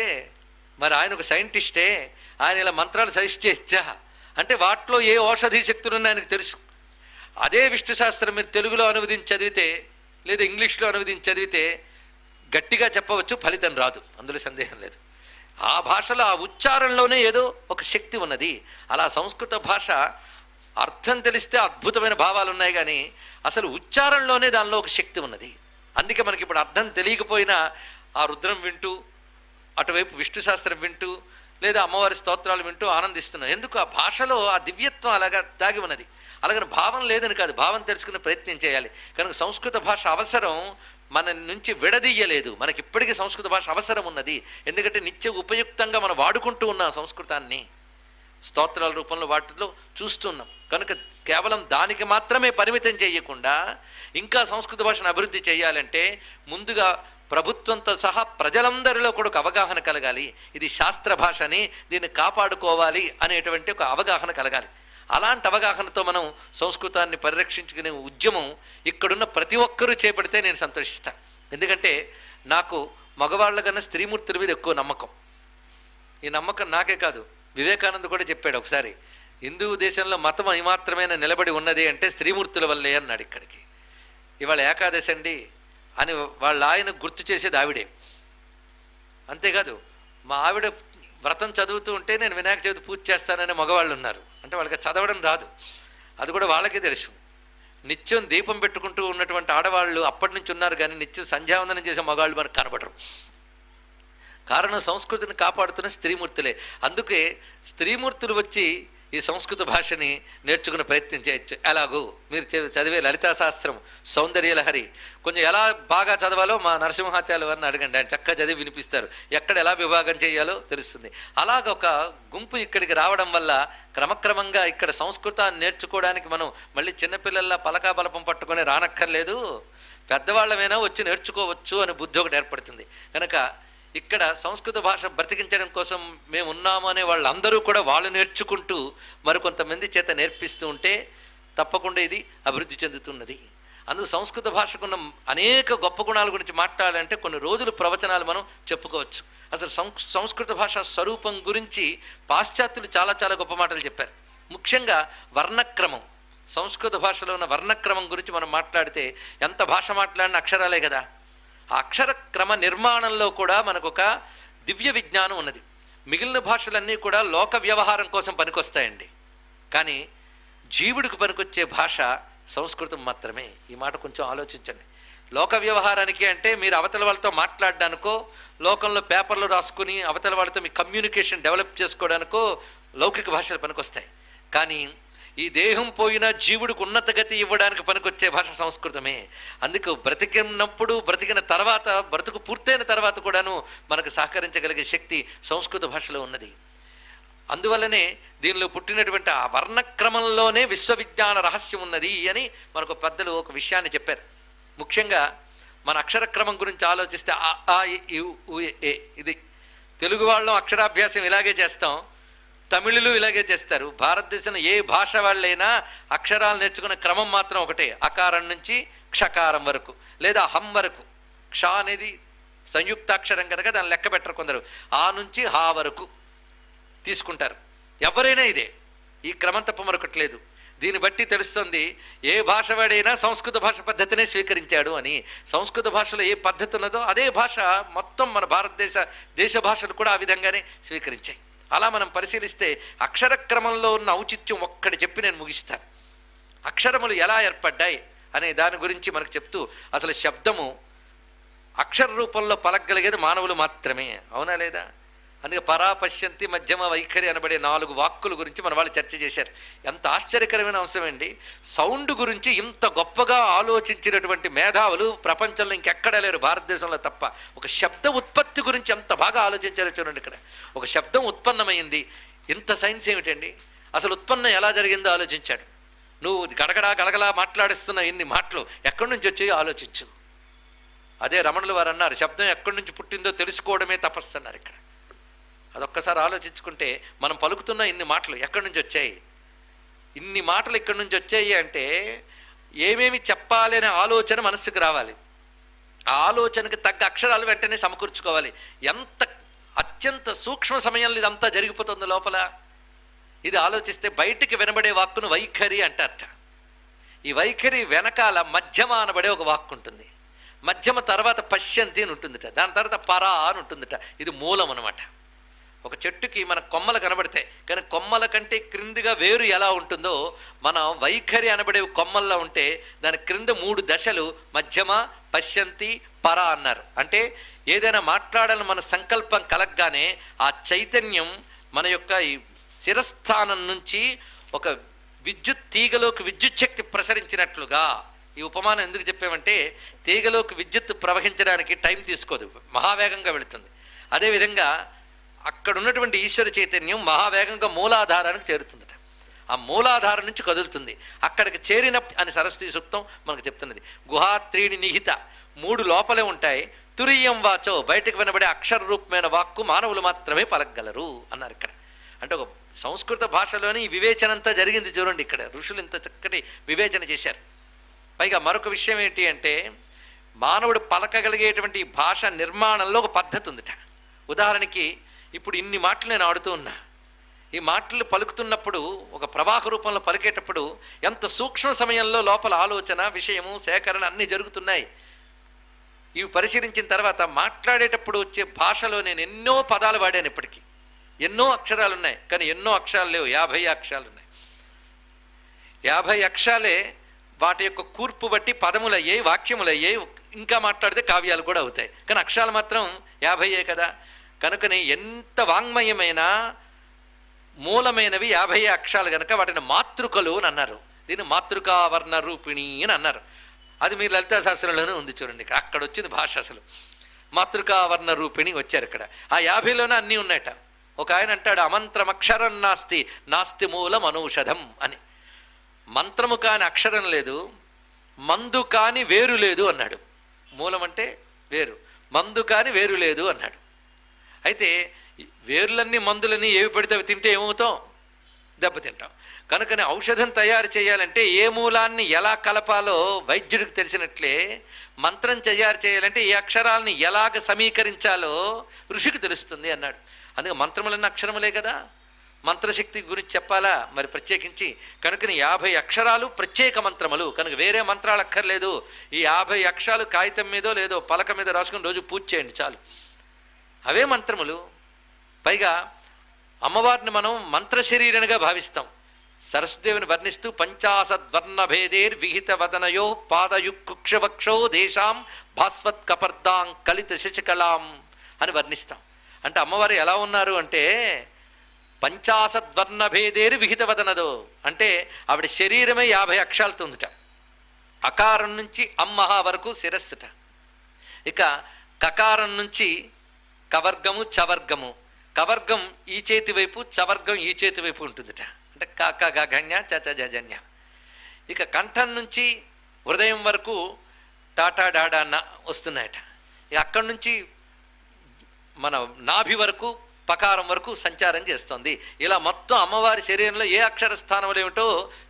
A: మరి ఆయన ఒక సైంటిస్టే, ఆయన ఇలా మంత్రాలు సజెస్ట్ చేచ్చా అంటే వాటిలో ఏ ఔషధీ శక్తులు ఉన్నాయో ఆయనకు తెలుసు. అదే విష్ణు శాస్త్రం మీరు తెలుగులో అనువదించి చదివితే లేదా ఇంగ్లీష్లో అనువదించి చదివితే గట్టిగా చెప్పవచ్చు, ఫలితం రాదు, అందులో సందేహం లేదు. ఆ భాషలో ఆ ఉచ్చారణలోనే ఏదో ఒక శక్తి ఉన్నది. అలా సంస్కృత భాష అర్థం తెలిస్తే అద్భుతమైన భావాలు ఉన్నాయి, కానీ అసలు ఉచ్చారణలోనే దానిలో ఒక శక్తి ఉన్నది. అందుకే మనకి ఇప్పుడు అర్థం తెలియకపోయినా ఆ రుద్రం వింటూ, అటువైపు విష్ణు శాస్త్రం వింటూ, లేదా అమ్మవారి స్తోత్రాలు వింటూ ఆనందిస్తున్నాం. ఎందుకు? ఆ భాషలో ఆ దివ్యత్వం అలాగా దాగి ఉన్నది. అలాగని భావం లేదని కాదు, భావం తెలుసుకునే ప్రయత్నం చేయాలి. కనుక సంస్కృత భాష అవసరం మన నుంచి విడదీయలేదు. మనకి ఇప్పటికీ సంస్కృత భాష అవసరం ఉన్నది. ఎందుకంటే నిత్య ఉపయుక్తంగా మనం వాడుకుంటూ ఉన్నాం సంస్కృతాన్ని, స్తోత్రాల రూపంలో వాటిలో చూస్తున్నాం. కనుక కేవలం దానికి మాత్రమే పరిమితం చేయకుండా ఇంకా సంస్కృత భాషను అభివృద్ధి చేయాలంటే ముందుగా ప్రభుత్వంతో సహా ప్రజలందరిలో కూడా ఒక అవగాహన కలగాలి. ఇది శాస్త్ర భాషని, దీన్ని కాపాడుకోవాలి అనేటువంటి ఒక అవగాహన కలగాలి. అలాంటి అవగాహనతో మనం సంస్కృతాన్ని పరిరక్షించుకునే ఉద్యమం ఇక్కడున్న ప్రతి ఒక్కరూ చేపడితే నేను సంతోషిస్తాను. ఎందుకంటే నాకు మగవాళ్ళ కన్నా స్త్రీమూర్తుల మీద ఎక్కువ నమ్మకం. ఈ నమ్మకం నాకే కాదు, వివేకానంద కూడా చెప్పాడు ఒకసారి, హిందూ దేశంలో మతం ఏమాత్రమైన నిలబడి ఉన్నది అంటే స్త్రీమూర్తుల వల్లే అన్నాడు. ఇక్కడికి ఇవాళ ఏకాదశి అండి అని వాళ్ళ ఆయన గుర్తు చేసేది ఆవిడే. అంతేకాదు మా ఆవిడ వ్రతం చదువుతూ ఉంటే నేను వినాయక చవితి పూజ చేస్తానని మగవాళ్ళు ఉన్నారు. అంటే వాళ్ళకి చదవడం రాదు, అది కూడా వాళ్ళకే తెలుసు. నిత్యం దీపం పెట్టుకుంటూ ఉన్నటువంటి ఆడవాళ్ళు అప్పటి నుంచి ఉన్నారు, కానీ నిత్యం సంధ్యావందనం చేసే మగవాళ్ళు మనకు కనబడరు. కారణం సంస్కృతిని కాపాడుతున్న స్త్రీమూర్తులే. అందుకే స్త్రీమూర్తులు వచ్చి ఈ సంస్కృత భాషని నేర్చుకునే ప్రయత్నం చేయొచ్చు. ఎలాగూ మీరు చదివే లలితా శాస్త్రం, సౌందర్యలహరి కొంచెం ఎలా బాగా చదవాలో మా నరసింహాచార్య వారిని అడగండి, ఆయన చక్కగా చదివి వినిపిస్తారు. ఎక్కడ ఎలా విభాగం చేయాలో తెలుస్తుంది. అలాగ ఒక గుంపు ఇక్కడికి రావడం వల్ల క్రమక్రమంగా ఇక్కడ సంస్కృతాన్ని నేర్చుకోవడానికి మనం మళ్ళీ చిన్నపిల్లల్లా పలకా బలపం పట్టుకొని రానక్కర్లేదు, పెద్దవాళ్ళమైనా వచ్చి నేర్చుకోవచ్చు అని బుద్ధి ఒకటి ఏర్పడుతుంది. కనుక ఇక్కడ సంస్కృత భాష బ్రతికించడం కోసం మేము ఉన్నాము అనే వాళ్ళందరూ కూడా వాళ్ళు నేర్చుకుంటూ మరికొంతమంది చేత నేర్పిస్తూ ఉంటే తప్పకుండా ఇది అభివృద్ధి చెందుతున్నది. అందుకు సంస్కృత భాషకున్న అనేక గొప్ప గుణాల గురించి మాట్లాడాలంటే కొన్ని రోజులు ప్రవచనాలు మనం చెప్పుకోవచ్చు. అసలు సంస్కృత భాష స్వరూపం గురించి పాశ్చాత్యులు చాలా చాలా గొప్ప మాటలు చెప్పారు. ముఖ్యంగా వర్ణక్రమం, సంస్కృత భాషలో ఉన్న వర్ణక్రమం గురించి మనం మాట్లాడితే ఎంత భాష మాట్లాడిన అక్షరాలే కదా, ఆ అక్షర క్రమ నిర్మాణంలో కూడా మనకు ఒక దివ్య విజ్ఞానం ఉన్నది. మిగిలిన భాషలన్నీ కూడా లోక వ్యవహారం కోసం పనికొస్తాయండి, కానీ జీవుడికి పనికొచ్చే భాష సంస్కృతం మాత్రమే. ఈ మాట కొంచెం ఆలోచించండి. లోక వ్యవహారానికి అంటే మీరు అవతల వాళ్ళతో మాట్లాడడానికో, లోకంలో పేపర్లు రాసుకుని అవతల వాళ్ళతో మీ కమ్యూనికేషన్ డెవలప్ చేసుకోవడానికో లౌకిక భాషలు పనికొస్తాయి. కానీ ఈ దేహం పోయినా జీవుడికి ఉన్నత గతి ఇవ్వడానికి పనికొచ్చే భాష సంస్కృతమే. అందుకు బ్రతికినప్పుడు, బ్రతికిన తర్వాత, బ్రతుకు పూర్తయిన తర్వాత కూడాను మనకు సహకరించగలిగే శక్తి సంస్కృత భాషలో ఉన్నది. అందువల్లనే దీనిలో పుట్టినటువంటి ఆ వర్ణక్రమంలోనే విశ్వవిజ్ఞాన రహస్యం ఉన్నది అని మనకు పెద్దలు ఒక విషయాన్ని చెప్పారు. ముఖ్యంగా మన అక్షరక్రమం గురించి ఆలోచిస్తే ఆ ఆ ఇ ఉ ఏ, ఇది తెలుగు వాళ్ళం అక్షరాభ్యాసం ఇలాగే చేస్తాం, తమిళులు ఇలాగే చేస్తారు. భారతదేశంలో ఏ భాష వాళ్ళైనా అక్షరాలు నేర్చుకునే క్రమం మాత్రం ఒకటే, అకారం నుంచి క్షకారం వరకు, లేదా హం వరకు. క్ష అనేది సంయుక్తాక్షరం కనుక దాన్ని లెక్క పెట్టరు కొందరు, ఆ నుంచి హా వరకు తీసుకుంటారు. ఎవరైనా ఇదే, ఈ క్రమం తప్ప మరొకట్లేదు. దీన్ని బట్టి తెలుస్తుంది ఏ భాష వాడైనా సంస్కృత భాష పద్ధతినే స్వీకరించాడు అని. సంస్కృత భాషలో ఏ పద్ధతి ఉన్నదో అదే భాష మొత్తం మన దేశ భాషలు కూడా ఆ విధంగానే స్వీకరించాయి. అలా మనం పరిశీలిస్తే అక్షర క్రమంలో ఉన్న ఔచిత్యం ఒక్కటి చెప్పి నేను ముగిస్తాను. అక్షరములు ఎలా ఏర్పడ్డాయి అనే దాని గురించి మనకు చెప్తూ, అసలు శబ్దము అక్షర రూపంలో పలకగలిగేది మానవులు మాత్రమే, అవునా లేదా? అందుకే పరా, పశ్యంతి, మధ్యమ, వైఖరి అనబడే 4 వాక్కుల గురించి మన వాళ్ళు చర్చ చేశారు. ఎంత ఆశ్చర్యకరమైన అంశం అండి. సౌండ్ గురించి ఇంత గొప్పగా ఆలోచించినటువంటి మేధావులు ప్రపంచంలో ఇంకెక్కడా లేరు, భారతదేశంలో తప్ప. ఒక శబ్ద ఉత్పత్తి గురించి ఎంత బాగా ఆలోచించారో చూడండి. ఇక్కడ ఒక శబ్దం ఉత్పన్నమైంది, ఇంత సైన్స్ ఏమిటండి? అసలు ఉత్పన్నం ఎలా జరిగిందో ఆలోచించాడు. నువ్వు గడగడా గలగలా మాట్లాడిస్తున్న ఇన్ని మాటలు ఎక్కడి నుంచి వచ్చాయో ఆలోచించు. అదే రమణులు వారు అన్నారు, శబ్దం ఎక్కడి నుంచి పుట్టిందో తెలుసుకోవడమే తపస్సు అన్నారు. ఇక్కడ అదొక్కసారి ఆలోచించుకుంటే మనం పలుకుతున్న ఇన్ని మాటలు ఎక్కడి నుంచి వచ్చాయి, ఇన్ని మాటలు ఎక్కడి నుంచి వచ్చాయి అంటే ఏమేమి చెప్పాలి అనే ఆలోచన మనస్సుకు రావాలి. ఆ ఆలోచనకు తగ్గ అక్షరాలు వెంటనే సమకూర్చుకోవాలి. ఎంత అత్యంత సూక్ష్మ సమయంలో ఇదంతా జరిగిపోతుంది లోపల. ఇది ఆలోచిస్తే బయటికి వినబడే వాక్కును వైఖరి అంటారట. ఈ వైఖరి వెనకాల మధ్యమ అనబడే ఒక వాక్కు ఉంటుంది. మధ్యమ తర్వాత పశ్యంతి అని ఉంటుందిట, దాని తర్వాత పరా అని ఉంటుందిట. ఇది మూలం అనమాట. ఒక చెట్టుకి మన కొమ్మలు కనబడతాయి, కానీ కొమ్మల కంటే క్రిందిగా వేరు ఎలా ఉంటుందో మన వైఖరి అనబడే కొమ్మల్లో ఉంటే దాని క్రింద 3 దశలు మధ్యమ, పశ్యంతి, పర అన్నారు. అంటే ఏదైనా మాట్లాడాలని మన సంకల్పం కలగగానే ఆ చైతన్యం మన యొక్క ఈ శిరస్థానం నుంచి ఒక విద్యుత్ తీగలోకి విద్యుత్ శక్తి ప్రసరించినట్లుగా. ఈ ఉపమానం ఎందుకు చెప్పామంటే తీగలోకి విద్యుత్ ప్రవహించడానికి టైం తీసుకోదు, మహావేగంగా వెళుతుంది. అదేవిధంగా అక్కడ ఉన్నటువంటి ఈశ్వర చైతన్యం మహావేగంగా మూలాధారానికి చేరుతుందట. ఆ మూలాధారం నుంచి కదులుతుంది, అక్కడికి చేరిన అని సరస్వతి సూక్తం మనకు చెప్తున్నది. గుహాత్రీని నిహిత, 3 లోపలే ఉంటాయి. తురియం వాచో, బయటకు వినబడే అక్షర రూపమైన వాక్కు మానవులు మాత్రమే పలకగలరు అన్నారు. ఇక్కడ అంటే ఒక సంస్కృత భాషలోని వివేచనంతా జరిగింది చూడండి. ఇక్కడ ఋషులు ఇంత చక్కటి వివేచన చేశారు. పైగా మరొక విషయం ఏంటి అంటే మానవుడు పలకగలిగేటువంటి భాష నిర్మాణంలో ఒక పద్ధతి ఉందిట. ఉదాహరణకి ఇప్పుడు ఇన్ని మాటలు నేను ఆడుతూ ఉన్నా, ఈ మాటలు పలుకుతున్నప్పుడు ఒక ప్రవాహ రూపంలో పలికేటప్పుడు ఎంత సూక్ష్మ సమయంలో లోపల ఆలోచన, విషయము, సేకరణ అన్నీ జరుగుతున్నాయి. ఇవి పరిశీలించిన తర్వాత మాట్లాడేటప్పుడు వచ్చే భాషలో నేను ఎన్నో పదాలు వాడాను. ఇప్పటికీ ఎన్నో అక్షరాలు ఉన్నాయి, కానీ ఎన్నో అక్షరాలు లేవు. 50 అక్షరాలు ఉన్నాయి. 50 అక్షరాలే వాటి యొక్క కూర్పు బట్టి పదములు అయ్యాయి, వాక్యములు అయ్యాయి. ఇంకా మాట్లాడితే కావ్యాలు కూడా అవుతాయి, కానీ అక్షరాలు మాత్రం 50 కదా. కనుకనే ఎంత వాంగ్మయమైన మూలమైనవి 50 అక్షరాలు కనుక వాటిని మాతృకలు అని అన్నారు. దీన్ని మాతృకావర్ణ రూపిణి అని అన్నారు. అది మీరు లలితా శాస్త్రంలోనే ఉంది చూడండి. ఇక్కడ అక్కడ వచ్చింది భాష. అసలు మాతృకావర్ణ రూపిణి వచ్చారు. ఇక్కడ ఆ 50లోనే అన్నీ ఉన్నాయట. ఒక ఆయన అంటాడు, అమంత్రమక్షరం నాస్తి, నాస్తి మూలం అనౌషధం అని. మంత్రము కాని అక్షరం లేదు, మందు కాని వేరు లేదు అన్నాడు. మూలం అంటే వేరు, మందు కాని వేరు లేదు అన్నాడు. అయితే వేర్లన్నీ మందులన్నీ ఏవి పడితే అవి తింటే ఏమవుతాం? దెబ్బతింటాం. కనుకనే ఔషధం తయారు చేయాలంటే ఏ మూలాన్ని ఎలా కలపాలో వైద్యుడికి తెలిసినట్లే మంత్రం తయారు చేయాలంటే ఏ అక్షరాలని ఎలాగ సమీకరించాలో ఋషికి తెలుస్తుంది అన్నాడు. అందుకే మంత్రములన్నీ అక్షరములే కదా. మంత్రశక్తి గురించి చెప్పాలా మరి ప్రత్యేకించి. కనుకని 50 అక్షరాలు ప్రత్యేక మంత్రములు, కనుక వేరే మంత్రాలు అక్కర్లేదు. ఈ 50 అక్షరాలు కాగితం మీదో లేదో పలక మీద రాసుకుని రోజు పూజ చేయండి చాలు, అవే మంత్రములు. పైగా అమ్మవారిని మనం మంత్ర శరీరనిగా భావిస్తాం. సరస్వదేవిని వర్ణిస్తూ పంచాశద్వర్ణభేదేర్విహిత వదనయో పాదయుక్కుక్షవక్షో దేశాం భాస్వత్ కపర్దాం కలిత శశికళాం అని వర్ణిస్తాం. అంటే అమ్మవారు ఎలా ఉన్నారు అంటే పంచాశద్వర్ణభేదేరు విహిత వదనదో, అంటే ఆవిడ శరీరమే 50 అక్షరాలతో ఉందిట. అకారం నుంచి అమ్మహ వరకు శిరస్సుట. ఇక కకారం నుంచి కవర్గము చవర్గము, కవర్గం ఈ చేతి వైపు, చవర్గం ఈ చేతి వైపు ఉంటుందిట. అంటే కాక గగన్య చచ జజన్య. ఇక కంఠం నుంచి హృదయం వరకు టాటా డాడా అన్న వస్తున్నాయట. ఇక అక్కడి నుంచి మన నాభి వరకు పకారం వరకు సంచారం చేస్తుంది. ఇలా మొత్తం అమ్మవారి శరీరంలో ఏ అక్షర స్థానంలో ఏమిటో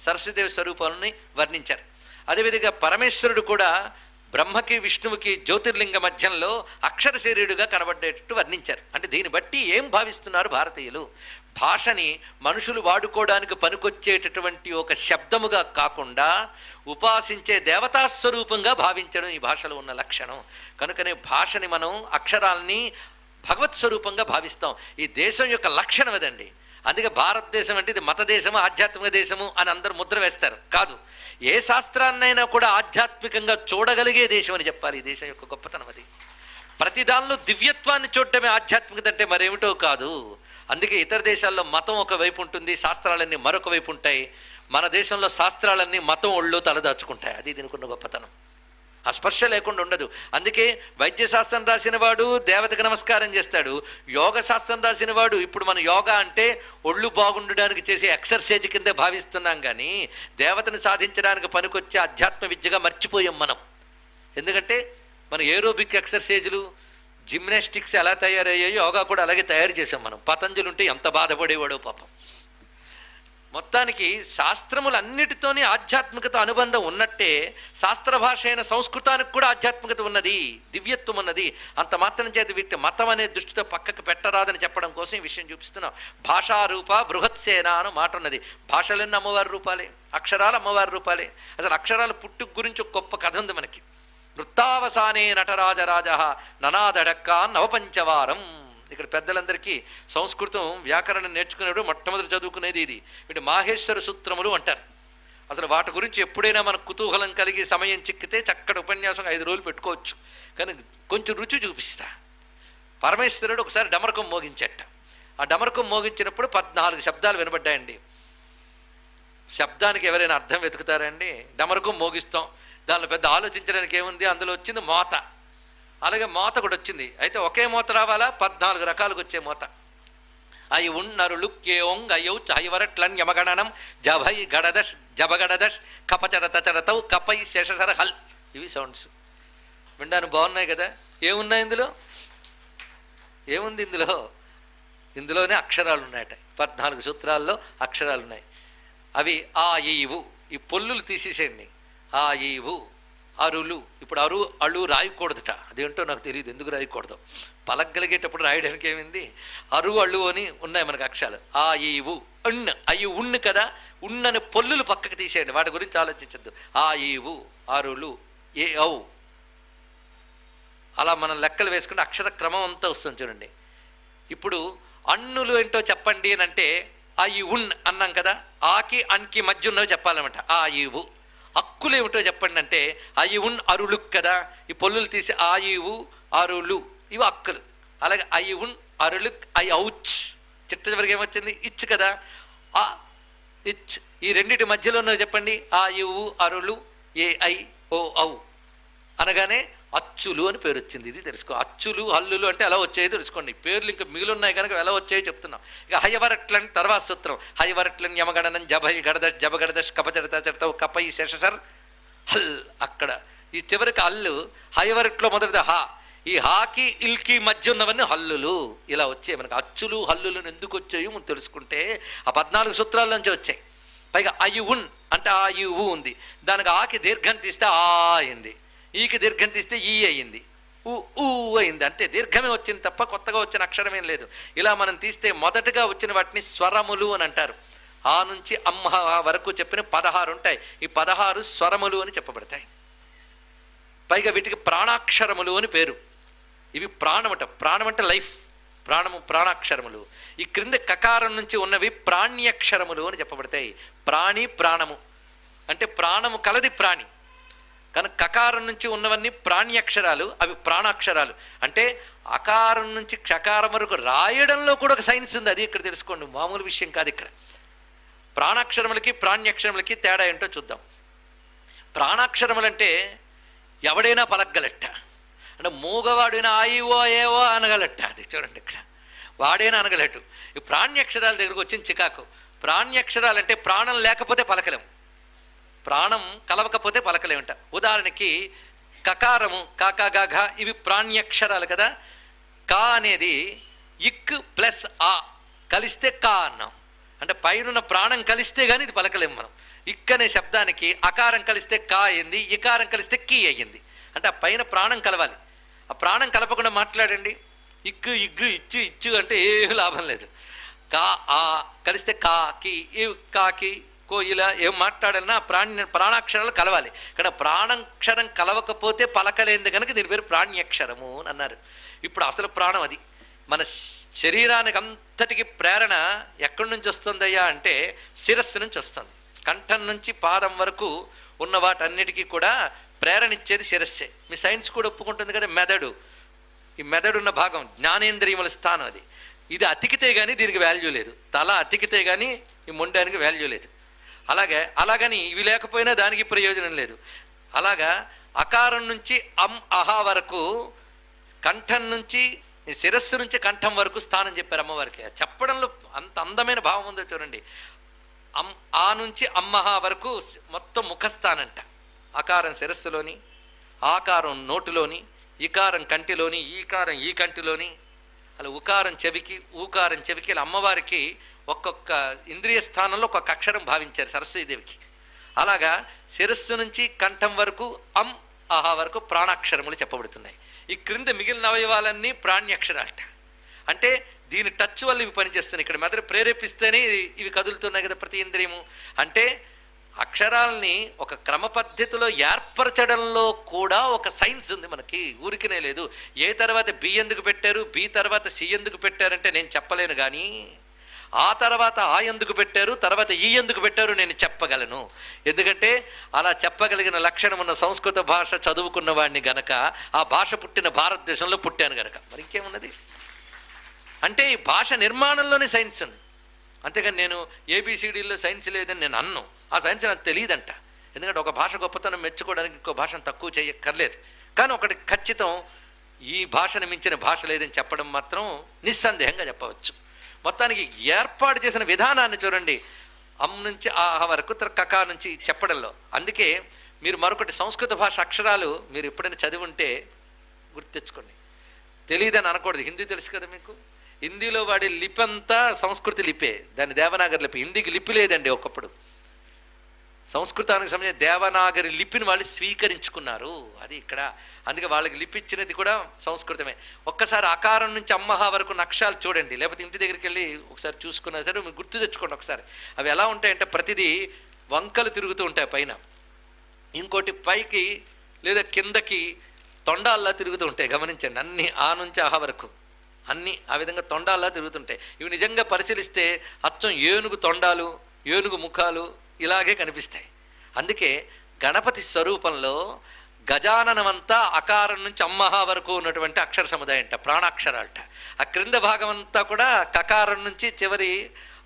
A: సరస్వతీదేవి స్వరూపాలని వర్ణించారు. అదేవిధంగా పరమేశ్వరుడు కూడా బ్రహ్మకి విష్ణువుకి జ్యోతిర్లింగ మధ్యంలో అక్షర శరీరుడుగా కనబడేటట్టు వర్ణించారు. అంటే దీన్ని బట్టి ఏం భావిస్తున్నారు భారతీయులు? భాషని మనుషులు వాడుకోవడానికి పనికొచ్చేటటువంటి ఒక శబ్దముగా కాకుండా ఉపాసించే దేవతాస్వరూపంగా భావించడం ఈ భాషలో ఉన్న లక్షణం. కనుకనే భాషని మనం అక్షరాల్ని భగవత్ స్వరూపంగా భావిస్తాం. ఈ దేశం యొక్క లక్షణం అదండి. అందుకే భారతదేశం అంటే ఇది మత దేశము, ఆధ్యాత్మిక దేశము అని అందరూ ముద్ర వేస్తారు. కాదు, ఏ శాస్త్రాన్నైనా కూడా ఆధ్యాత్మికంగా చూడగలిగే దేశం అని చెప్పాలి. ఈ దేశం యొక్క గొప్పతనం అది. ప్రతి దానిలో దివ్యత్వాన్ని చూడటమే ఆధ్యాత్మికత అంటే మరేమిటో కాదు. అందుకే ఇతర దేశాల్లో మతం ఒకవైపు ఉంటుంది, శాస్త్రాలన్నీ మరొక వైపు ఉంటాయి. మన దేశంలో శాస్త్రాలన్నీ మతం ఒళ్ళు తలదాచుకుంటాయి. అది దీనికి ఉన్న గొప్పతనం. ఆ స్పర్శ లేకుండా ఉండదు. అందుకే వైద్యశాస్త్రం రాసిన వాడు దేవతకు నమస్కారం చేస్తాడు. యోగ శాస్త్రం రాసిన వాడు, ఇప్పుడు మన యోగా అంటే ఒళ్ళు బాగుండడానికి చేసే ఎక్సర్సైజ్ కింద భావిస్తున్నాం, కానీ దేవతను సాధించడానికి పనికొచ్చే అధ్యాత్మ విద్యగా మర్చిపోయాం మనం. ఎందుకంటే మన ఏరోబిక్ ఎక్సర్సైజులు, జిమ్నాస్టిక్స్ ఎలా తయారయ్యాయో యోగా కూడా అలాగే తయారు చేసాం మనం. పతంజలి ఉంటే ఎంత బాధపడేవాడో పాపం. మొత్తానికి శాస్త్రములన్నిటితోనే ఆధ్యాత్మికత అనుబంధం ఉన్నట్టే శాస్త్ర భాష అయిన సంస్కృతానికి కూడా ఆధ్యాత్మికత ఉన్నది, దివ్యత్వం ఉన్నది. అంత మాత్రం చేతి వీటి మతం అనే దృష్టితో పక్కకు పెట్టరాదని చెప్పడం కోసం ఈ విషయం చూపిస్తున్నాం. భాషారూప బృహత్సేన అని మాట ఉన్నది. భాషలన్నీ అమ్మవారి రూపాలే, అక్షరాలు అమ్మవారి రూపాలే. అసలు అక్షరాల పుట్టుకు గురించి ఒక గొప్ప కథ ఉంది మనకి. వృత్తావసానే నటరాజరాజ ననాదడక్క నవపంచవారం. ఇక్కడ పెద్దలందరికీ సంస్కృతం వ్యాకరణం నేర్చుకునేప్పుడు మొట్టమొదటి చదువుకునేది ఇది. వీటి మాహేశ్వర సూత్రములు అంటారు. అసలు వాటి గురించి ఎప్పుడైనా మనకు కుతూహలం కలిగి సమయం చిక్కితే చక్కటి ఉపన్యాసం 5 రోజులు పెట్టుకోవచ్చు. కానీ కొంచెం రుచి చూపిస్తా. పరమేశ్వరుడు ఒకసారి డమరకం మోగించట. ఆ డమరకం మోగించినప్పుడు 14 శబ్దాలు వినబడ్డాయండి. శబ్దానికి ఎవరైనా అర్థం వెతుకుతారండి? డమరకం మోగిస్తాం, దానిలో పెద్ద ఆలోచించడానికి ఏముంది? అందులో వచ్చింది మోత. అలాగే మోత కూడా వచ్చింది. అయితే ఒకే మోత రావాలా? 14 రకాలుగా వచ్చే మోత. అయి ఉన్నరులు కేంగ్ అయ్యౌ హైవరట్లన్ యమగణనం జభై గడదష్ జబగడదష్ కపచరతచరతౌ కపై శేషసర హల్. ఇవి సౌండ్స్ వినడానికి బాగున్నాయి కదా. ఏమున్నాయి ఇందులో? ఏముంది ఇందులో? ఇందులోనే అక్షరాలు ఉన్నాయట. 14 సూత్రాల్లో అక్షరాలు ఉన్నాయి. అవి ఆ ఈవు. ఈ పొల్లులు తీసేసేయండి. ఆ ఈవు అరులు. ఇప్పుడు అళ్ళు రాయకూడదుట. అదేంటో నాకు తెలియదు ఎందుకు రాయకూడదు. పలకగలిగేటప్పుడు రాయడానికి ఏమైంది? అరు అళ్ళు అని ఉన్నాయి మనకు అక్షరాలు. ఆ ఈవు అణ్ అయ్యి ఉణ్ణు కదా. ఉన్నని పొల్లులు పక్కకు తీసేయండి, వాటి గురించి ఆలోచించద్దు. ఆ ఈవు అరులు ఏ ఔ అలా మనం లెక్కలు వేసుకుంటే అక్షర క్రమం అంతా వస్తుంది చూడండి. ఇప్పుడు అన్నులు ఏంటో చెప్పండి అని అంటే ఆ ఈ ఉన్ అన్నాం కదా. ఆకి అన్కి మధ్య ఉన్నవి చెప్పాలన్నమాట. ఆ ఈవు. హక్కులు ఏమిటో చెప్పండి అంటే అయి ఉన్ అరులు కదా. ఈ పొల్లులు తీసి ఆయువు అరులు ఇవి హక్కులు. అలాగే అయి ఉన్ అరులు ఐ ఔచ్. చిట్ట చివరికి ఏమొచ్చింది? ఇచ్ కదా. ఆ ఇచ్. ఈ రెండింటి మధ్యలో ఉన్నవి చెప్పండి. ఆయువు అరులు ఏ ఐ ఓ ఔ అనగానే అచ్చులు అని పేరు వచ్చింది. ఇది తెలుసుకో. అచ్చులు హల్లులు అంటే ఎలా వచ్చాయో తెలుసుకోండి. పేర్లు ఇంకా మిగిలిన్నాయి కనుక ఎలా వచ్చాయో చెప్తున్నాం. ఇక హయవరట్లని తర్వాత సూత్రం. హయవరట్లని యమగణనం జభై గడదష్ జబగడదష్ కపచరత చరతవు కపై శేషసర్ హల్. అక్కడ ఈ చివరికి హల్లు హయవరట్లో మొదటిది హా. ఈ హాకి ఇల్కి మధ్య ఉన్నవన్నీ హల్లులు. ఇలా వచ్చాయి మనకు. అచ్చులు హల్లులను ఎందుకు వచ్చాయో మనం తెలుసుకుంటే ఆ 14 సూత్రాల నుంచి వచ్చాయి. పైగా అయు ఉన్ అంటే ఆ యు ఉంది. దానికి ఆకి దీర్ఘం తీస్తే ఆ అయింది, ఈకి దీర్ఘం తీస్తే ఈ అయింది, ఊ అయింది. అంతే, దీర్ఘమే వచ్చింది తప్ప కొత్తగా వచ్చిన అక్షరమేం లేదు. ఇలా మనం తీస్తే మొదటగా వచ్చిన వాటిని స్వరములు అని అంటారు. ఆ నుంచి అమ్మ వరకు చెప్పిన 16 ఉంటాయి. ఈ 16 స్వరములు అని చెప్పబడతాయి. పైగా వీటికి ప్రాణాక్షరములు అని పేరు. ఇవి ప్రాణమట. ప్రాణం అంటే లైఫ్. ప్రాణము ప్రాణాక్షరములు. ఈ క్రింద కకారం నుంచి ఉన్నవి ప్రాణ్యక్షరములు అని చెప్పబడతాయి. ప్రాణి ప్రాణము అంటే ప్రాణము కలది ప్రాణి కనుక కకారం నుంచి ఉన్నవన్నీ ప్రాణ్యక్షరాలు, అవి ప్రాణాక్షరాలు. అంటే అకారం నుంచి క్షకారం వరకు రాయడంలో కూడా ఒక సైన్స్ ఉంది, అది ఇక్కడ తెలుసుకోండి, మామూలు విషయం కాదు. ఇక్కడ ప్రాణాక్షరములకి ప్రాణ్యక్షరములకి తేడా ఏంటో చూద్దాం. ప్రాణాక్షరములంటే ఎవడైనా పలకగలట, అంటే మూగవాడైనా ఆయివో ఏవో అనగలట, అది చూడండి ఇక్కడ వాడైనా అనగలట్టు. ఈ ప్రాణ్యక్షరాల దగ్గరకు వచ్చిన చికాకు. ప్రాణ్యక్షరాలు అంటే ప్రాణం లేకపోతే పలకలేం, ప్రాణం కలవకపోతే పలకలేమంట. ఉదాహరణకి కకారము కాకాగాఘ ఇవి ప్రాణ్యక్షరాలు కదా. కా అనేది ఇక్ ప్లస్ ఆ కలిస్తే కా అన్నాం, అంటే పైన ప్రాణం కలిస్తే కానీ ఇది పలకలేం మనం. ఇక్ అనే శబ్దానికి అకారం కలిస్తే కా అయింది, ఇకారం కలిస్తే కీ అయ్యింది. అంటే ఆ పైన ప్రాణం కలవాలి. ఆ ప్రాణం కలపకుండా మాట్లాడండి, ఇక్కు ఇగ్గు ఇచ్చు ఇచ్చు అంటే ఏం లాభం లేదు. కా ఆ కలిస్తే కా కి కాకి కో ఇలా ఏం మాట్లాడాలన్నా ప్రాణాక్షరాలు కలవాలి. కానీ ప్రాణాక్షరం కలవకపోతే పలకలేంది కనుక దీని పేరు ప్రాణ్యక్షరము అని అన్నారు. ఇప్పుడు అసలు ప్రాణం అది. మన శరీరానికి అంతటికి ప్రేరణ ఎక్కడి నుంచి వస్తుందయ్యా అంటే శిరస్సు నుంచి వస్తుంది. కంఠం నుంచి పాదం వరకు ఉన్న వాటన్నిటికీ కూడా ప్రేరణ ఇచ్చేది శిరస్సే. మీ సైన్స్ కూడా ఒప్పుకుంటుంది కదా, మెదడు, ఈ మెదడున్న భాగం జ్ఞానేంద్రియముల స్థానం అది. ఇది అతికితే కానీ దీనికి వాల్యూ లేదు, తల అతికితే కానీ ఈ మొండానికి వాల్యూ లేదు. అలాగని ఇవి లేకపోయినా దానికి ప్రయోజనం లేదు. అలాగా అకారం నుంచి అహా వరకు, కంఠం నుంచి శిరస్సు నుంచి కంఠం వరకు స్థానం చెప్పారు అమ్మవారికి. చెప్పడంలో అంత అందమైన భావం ఉందో చూడండి. ఆ నుంచి అమ్మహా వరకు మొత్తం ముఖస్థానంట. అకారం శిరస్సులోని, ఆకారం నోటిలోని, ఇకారం కంటిలోని, ఈకారం ఈ కంటిలోని, అలా ఉకారం చెవికి, ఊకారం చెవికి. ఇలా అమ్మవారికి ఒక్కొక్క ఇంద్రియ స్థానంలో ఒక్కొక్క అక్షరం భావించారు సరస్వతీదేవికి. అలాగా శిరస్సు నుంచి కంఠం వరకు ఆహా వరకు ప్రాణాక్షరములు చెప్పబడుతున్నాయి. ఈ క్రింద మిగిలిన అవయవాలన్నీ ప్రాణ్యక్షరాలట. అంటే దీని టచ్ వల్ల ఇవి పనిచేస్తున్నాయి. ఇక్కడ మెదడు ప్రేరేపిస్తేనే ఇవి కదులుతున్నాయి కదా ప్రతి ఇంద్రియము. అంటే అక్షరాలని ఒక క్రమ పద్ధతిలో ఏర్పరచడంలో కూడా ఒక సైన్స్ ఉంది మనకి, ఊరికనే లేదు. ఏ తర్వాత బి ఎందుకు పెట్టారు, బి తర్వాత సి ఎందుకు పెట్టారంటే నేను చెప్పలేను, కానీ ఆ తర్వాత ఆ ఎందుకు పెట్టారు, తర్వాత ఈ ఎందుకు పెట్టారు నేను చెప్పగలను. ఎందుకంటే అలా చెప్పగలిగిన లక్షణం ఉన్న సంస్కృత భాష చదువుకున్న వాడిని గనక, ఆ భాష పుట్టిన భారతదేశంలో పుట్టాను గనక, మరి ఇంకేమున్నది. అంటే ఈ భాష నిర్మాణంలోనే సైన్స్ ఉంది. అంతేగాని నేను ఏబిసిడీల్లో సైన్స్ లేదని నేను అన్ను, ఆ సైన్స్ నాకు తెలియదంట. ఎందుకంటే ఒక భాష గొప్పతనం మెచ్చుకోవడానికి ఇంకో భాషను తక్కువ చేయక్కర్లేదు. కానీ ఒకటి ఖచ్చితం, ఈ భాషను మించిన భాష లేదని చెప్పడం మాత్రం నిస్సందేహంగా చెప్పవచ్చు. మొత్తానికి ఏర్పాటు చేసిన విధానాన్ని చూడండి, నుంచి ఆహ వరకు కకా నుంచి చెప్పడంలో. అందుకే మీరు మరొకటి, సంస్కృత భాష అక్షరాలు మీరు ఎప్పుడైనా చదివి ఉంటే గుర్తు తెచ్చుకోండి. తెలియదని అనకూడదు. హిందీ తెలుసు కదా మీకు, హిందీలో వాడే లిపి అంతా సంస్కృతి లిపే, దాన్ని దేవనాగరి లిపి. హిందీకి లిపి లేదండి ఒకప్పుడు. సంస్కృతానికి సంబంధించిన దేవనాగరి లిపిని వాళ్ళు స్వీకరించుకున్నారు, అది ఇక్కడ. అందుకే వాళ్ళకి లిపి ఇచ్చినది కూడా సంస్కృతమే. ఒక్కసారి అకారం నుంచి అమ్మహా వరకు నక్షాలు చూడండి, లేకపోతే ఇంటి దగ్గరికి వెళ్ళి ఒకసారి చూసుకున్నా సరే మీరు గుర్తు తెచ్చుకోండి ఒకసారి. అవి ఎలా ఉంటాయంటే ప్రతిదీ వంకలు తిరుగుతూ ఉంటాయి పైన, ఇంకోటి పైకి లేదా కిందకి తొండాల్లా తిరుగుతూ ఉంటాయి. గమనించండి, అన్ని ఆ నుంచి ఆహా వరకు అన్నీ ఆ విధంగా తొండాల్లా తిరుగుతుంటాయి. ఇవి నిజంగా పరిశీలిస్తే అచ్చం ఏనుగు తొండాలు, ఏనుగు ముఖాలు ఇలాగే కనిపిస్తాయి. అందుకే గణపతి స్వరూపంలో గజాననమంతా అకారం నుంచి అమ్మహా వరకు ఉన్నటువంటి అక్షర సముదాయం అంట, ప్రాణాక్షరాలట. ఆ క్రింద భాగం అంతా కూడా కకారం నుంచి చివరి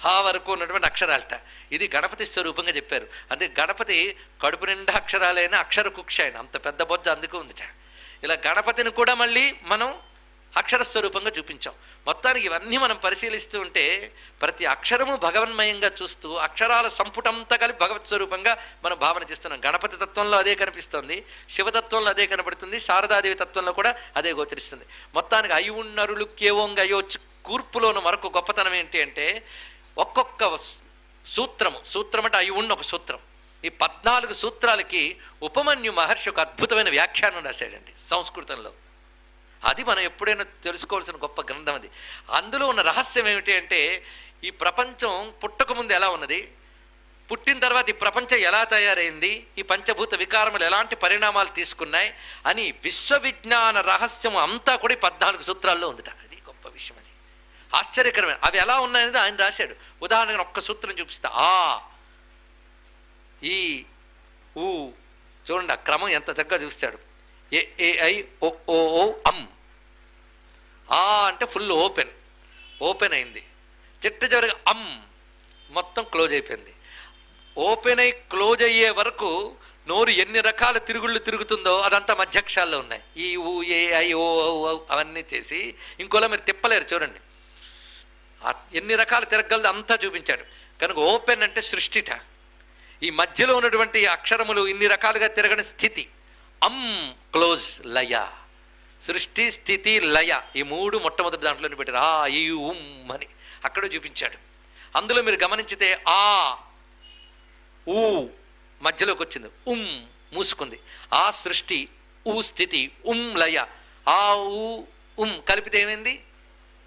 A: హా వరకు ఉన్నటువంటి అక్షరాలట. ఇది గణపతి స్వరూపంగా చెప్పారు. అందుకే గణపతి కడుపు నిండా అక్షరాలైన అక్షర కుక్ష అయిన అంత పెద్ద బొజ్జ అందుకు ఉందిట. ఇలా గణపతిని కూడా మళ్ళీ మనం అక్షర స్వరూపంగా చూపించాం. మొత్తానికి ఇవన్నీ మనం పరిశీలిస్తూ ఉంటే ప్రతి అక్షరము భగవన్మయంగా చూస్తూ అక్షరాల సంపుటంతా కలిపి భగవత్ స్వరూపంగా మనం భావన చేస్తున్నాం. గణపతి తత్వంలో అదే కనిపిస్తుంది, శివతత్వంలో అదే కనబడుతుంది, శారదాదేవి తత్వంలో కూడా అదే గోచరిస్తుంది. మొత్తానికి అయి ఉన్నరులు కేవోంగ అయ్యొచ్చు కూర్పులోను మరొక గొప్పతనం ఏంటి అంటే ఒక్కొక్క సూత్రం అంటే అయి ఉన్న ఒక సూత్రం. ఈ 14 సూత్రాలకి ఉపమన్యు మహర్షి ఒక అద్భుతమైన వ్యాఖ్యానం రాశాడండి సంస్కృతంలో. అది మనం ఎప్పుడైనా తెలుసుకోవాల్సిన గొప్ప గ్రంథం అది. అందులో ఉన్న రహస్యం ఏమిటి అంటే ఈ ప్రపంచం పుట్టకముందు ఎలా ఉన్నది, పుట్టిన తర్వాత ఈ ప్రపంచం ఎలా తయారైంది, ఈ పంచభూత వికారములు ఎలాంటి పరిణామాలు తీసుకున్నాయి అని విశ్వవిజ్ఞాన రహస్యం అంతా కూడా ఈ 14 సూత్రాల్లో ఉందిట. అది గొప్ప విషయం. అది ఆశ్చర్యకరమైన. అవి ఎలా ఉన్నాయనేది ఆయన రాశాడు. ఉదాహరణకు ఒక్క సూత్రం చూపిస్తా. ఆ, ఈ, ఊ, చూడండి ఆ క్రమం ఎంత చక్కగా చూస్తాడు. ఏ, ఏ, ఐ, ఓ, ఓ, ఓ, అమ్. ఆ అంటే ఫుల్ ఓపెన్ అయింది. చిట్ట చివరిగా అమ్, మొత్తం క్లోజ్ అయిపోయింది. ఓపెన్ అయి క్లోజ్ అయ్యే వరకు నోరు ఎన్ని రకాల తిరుగుళ్ళు తిరుగుతుందో అదంతా మధ్యక్షాల్లో ఉన్నాయి. ఈ, ఊ, ఏ, ఐ, ఓ, ఓ అవన్నీ చేసి ఇంకోలా మీరు తిప్పలేరు. చూడండి ఎన్ని రకాల తిరగలదో అంతా చూపించాడు. కనుక ఓపెన్ అంటే సృష్టిట. ఈ మధ్యలో ఉన్నటువంటి అక్షరములు ఇన్ని రకాలుగా తిరగని స్థితి. అమ్, క్లోజ్, లయ. సృష్టి, స్థితి, లయ, ఈ మూడు మొట్టమొదటి దాంట్లోనే పెట్టారు. ఆ, ఈ, ఉమ్ అని అక్కడ చూపించాడు. అందులో మీరు గమనించితే ఆ, ఊ మధ్యలోకి వచ్చింది, మూసుకుంది. ఆ సృష్టి, ఊ స్థితి, లయ. ఆ, ఊ, కలిపితే ఏమైంది?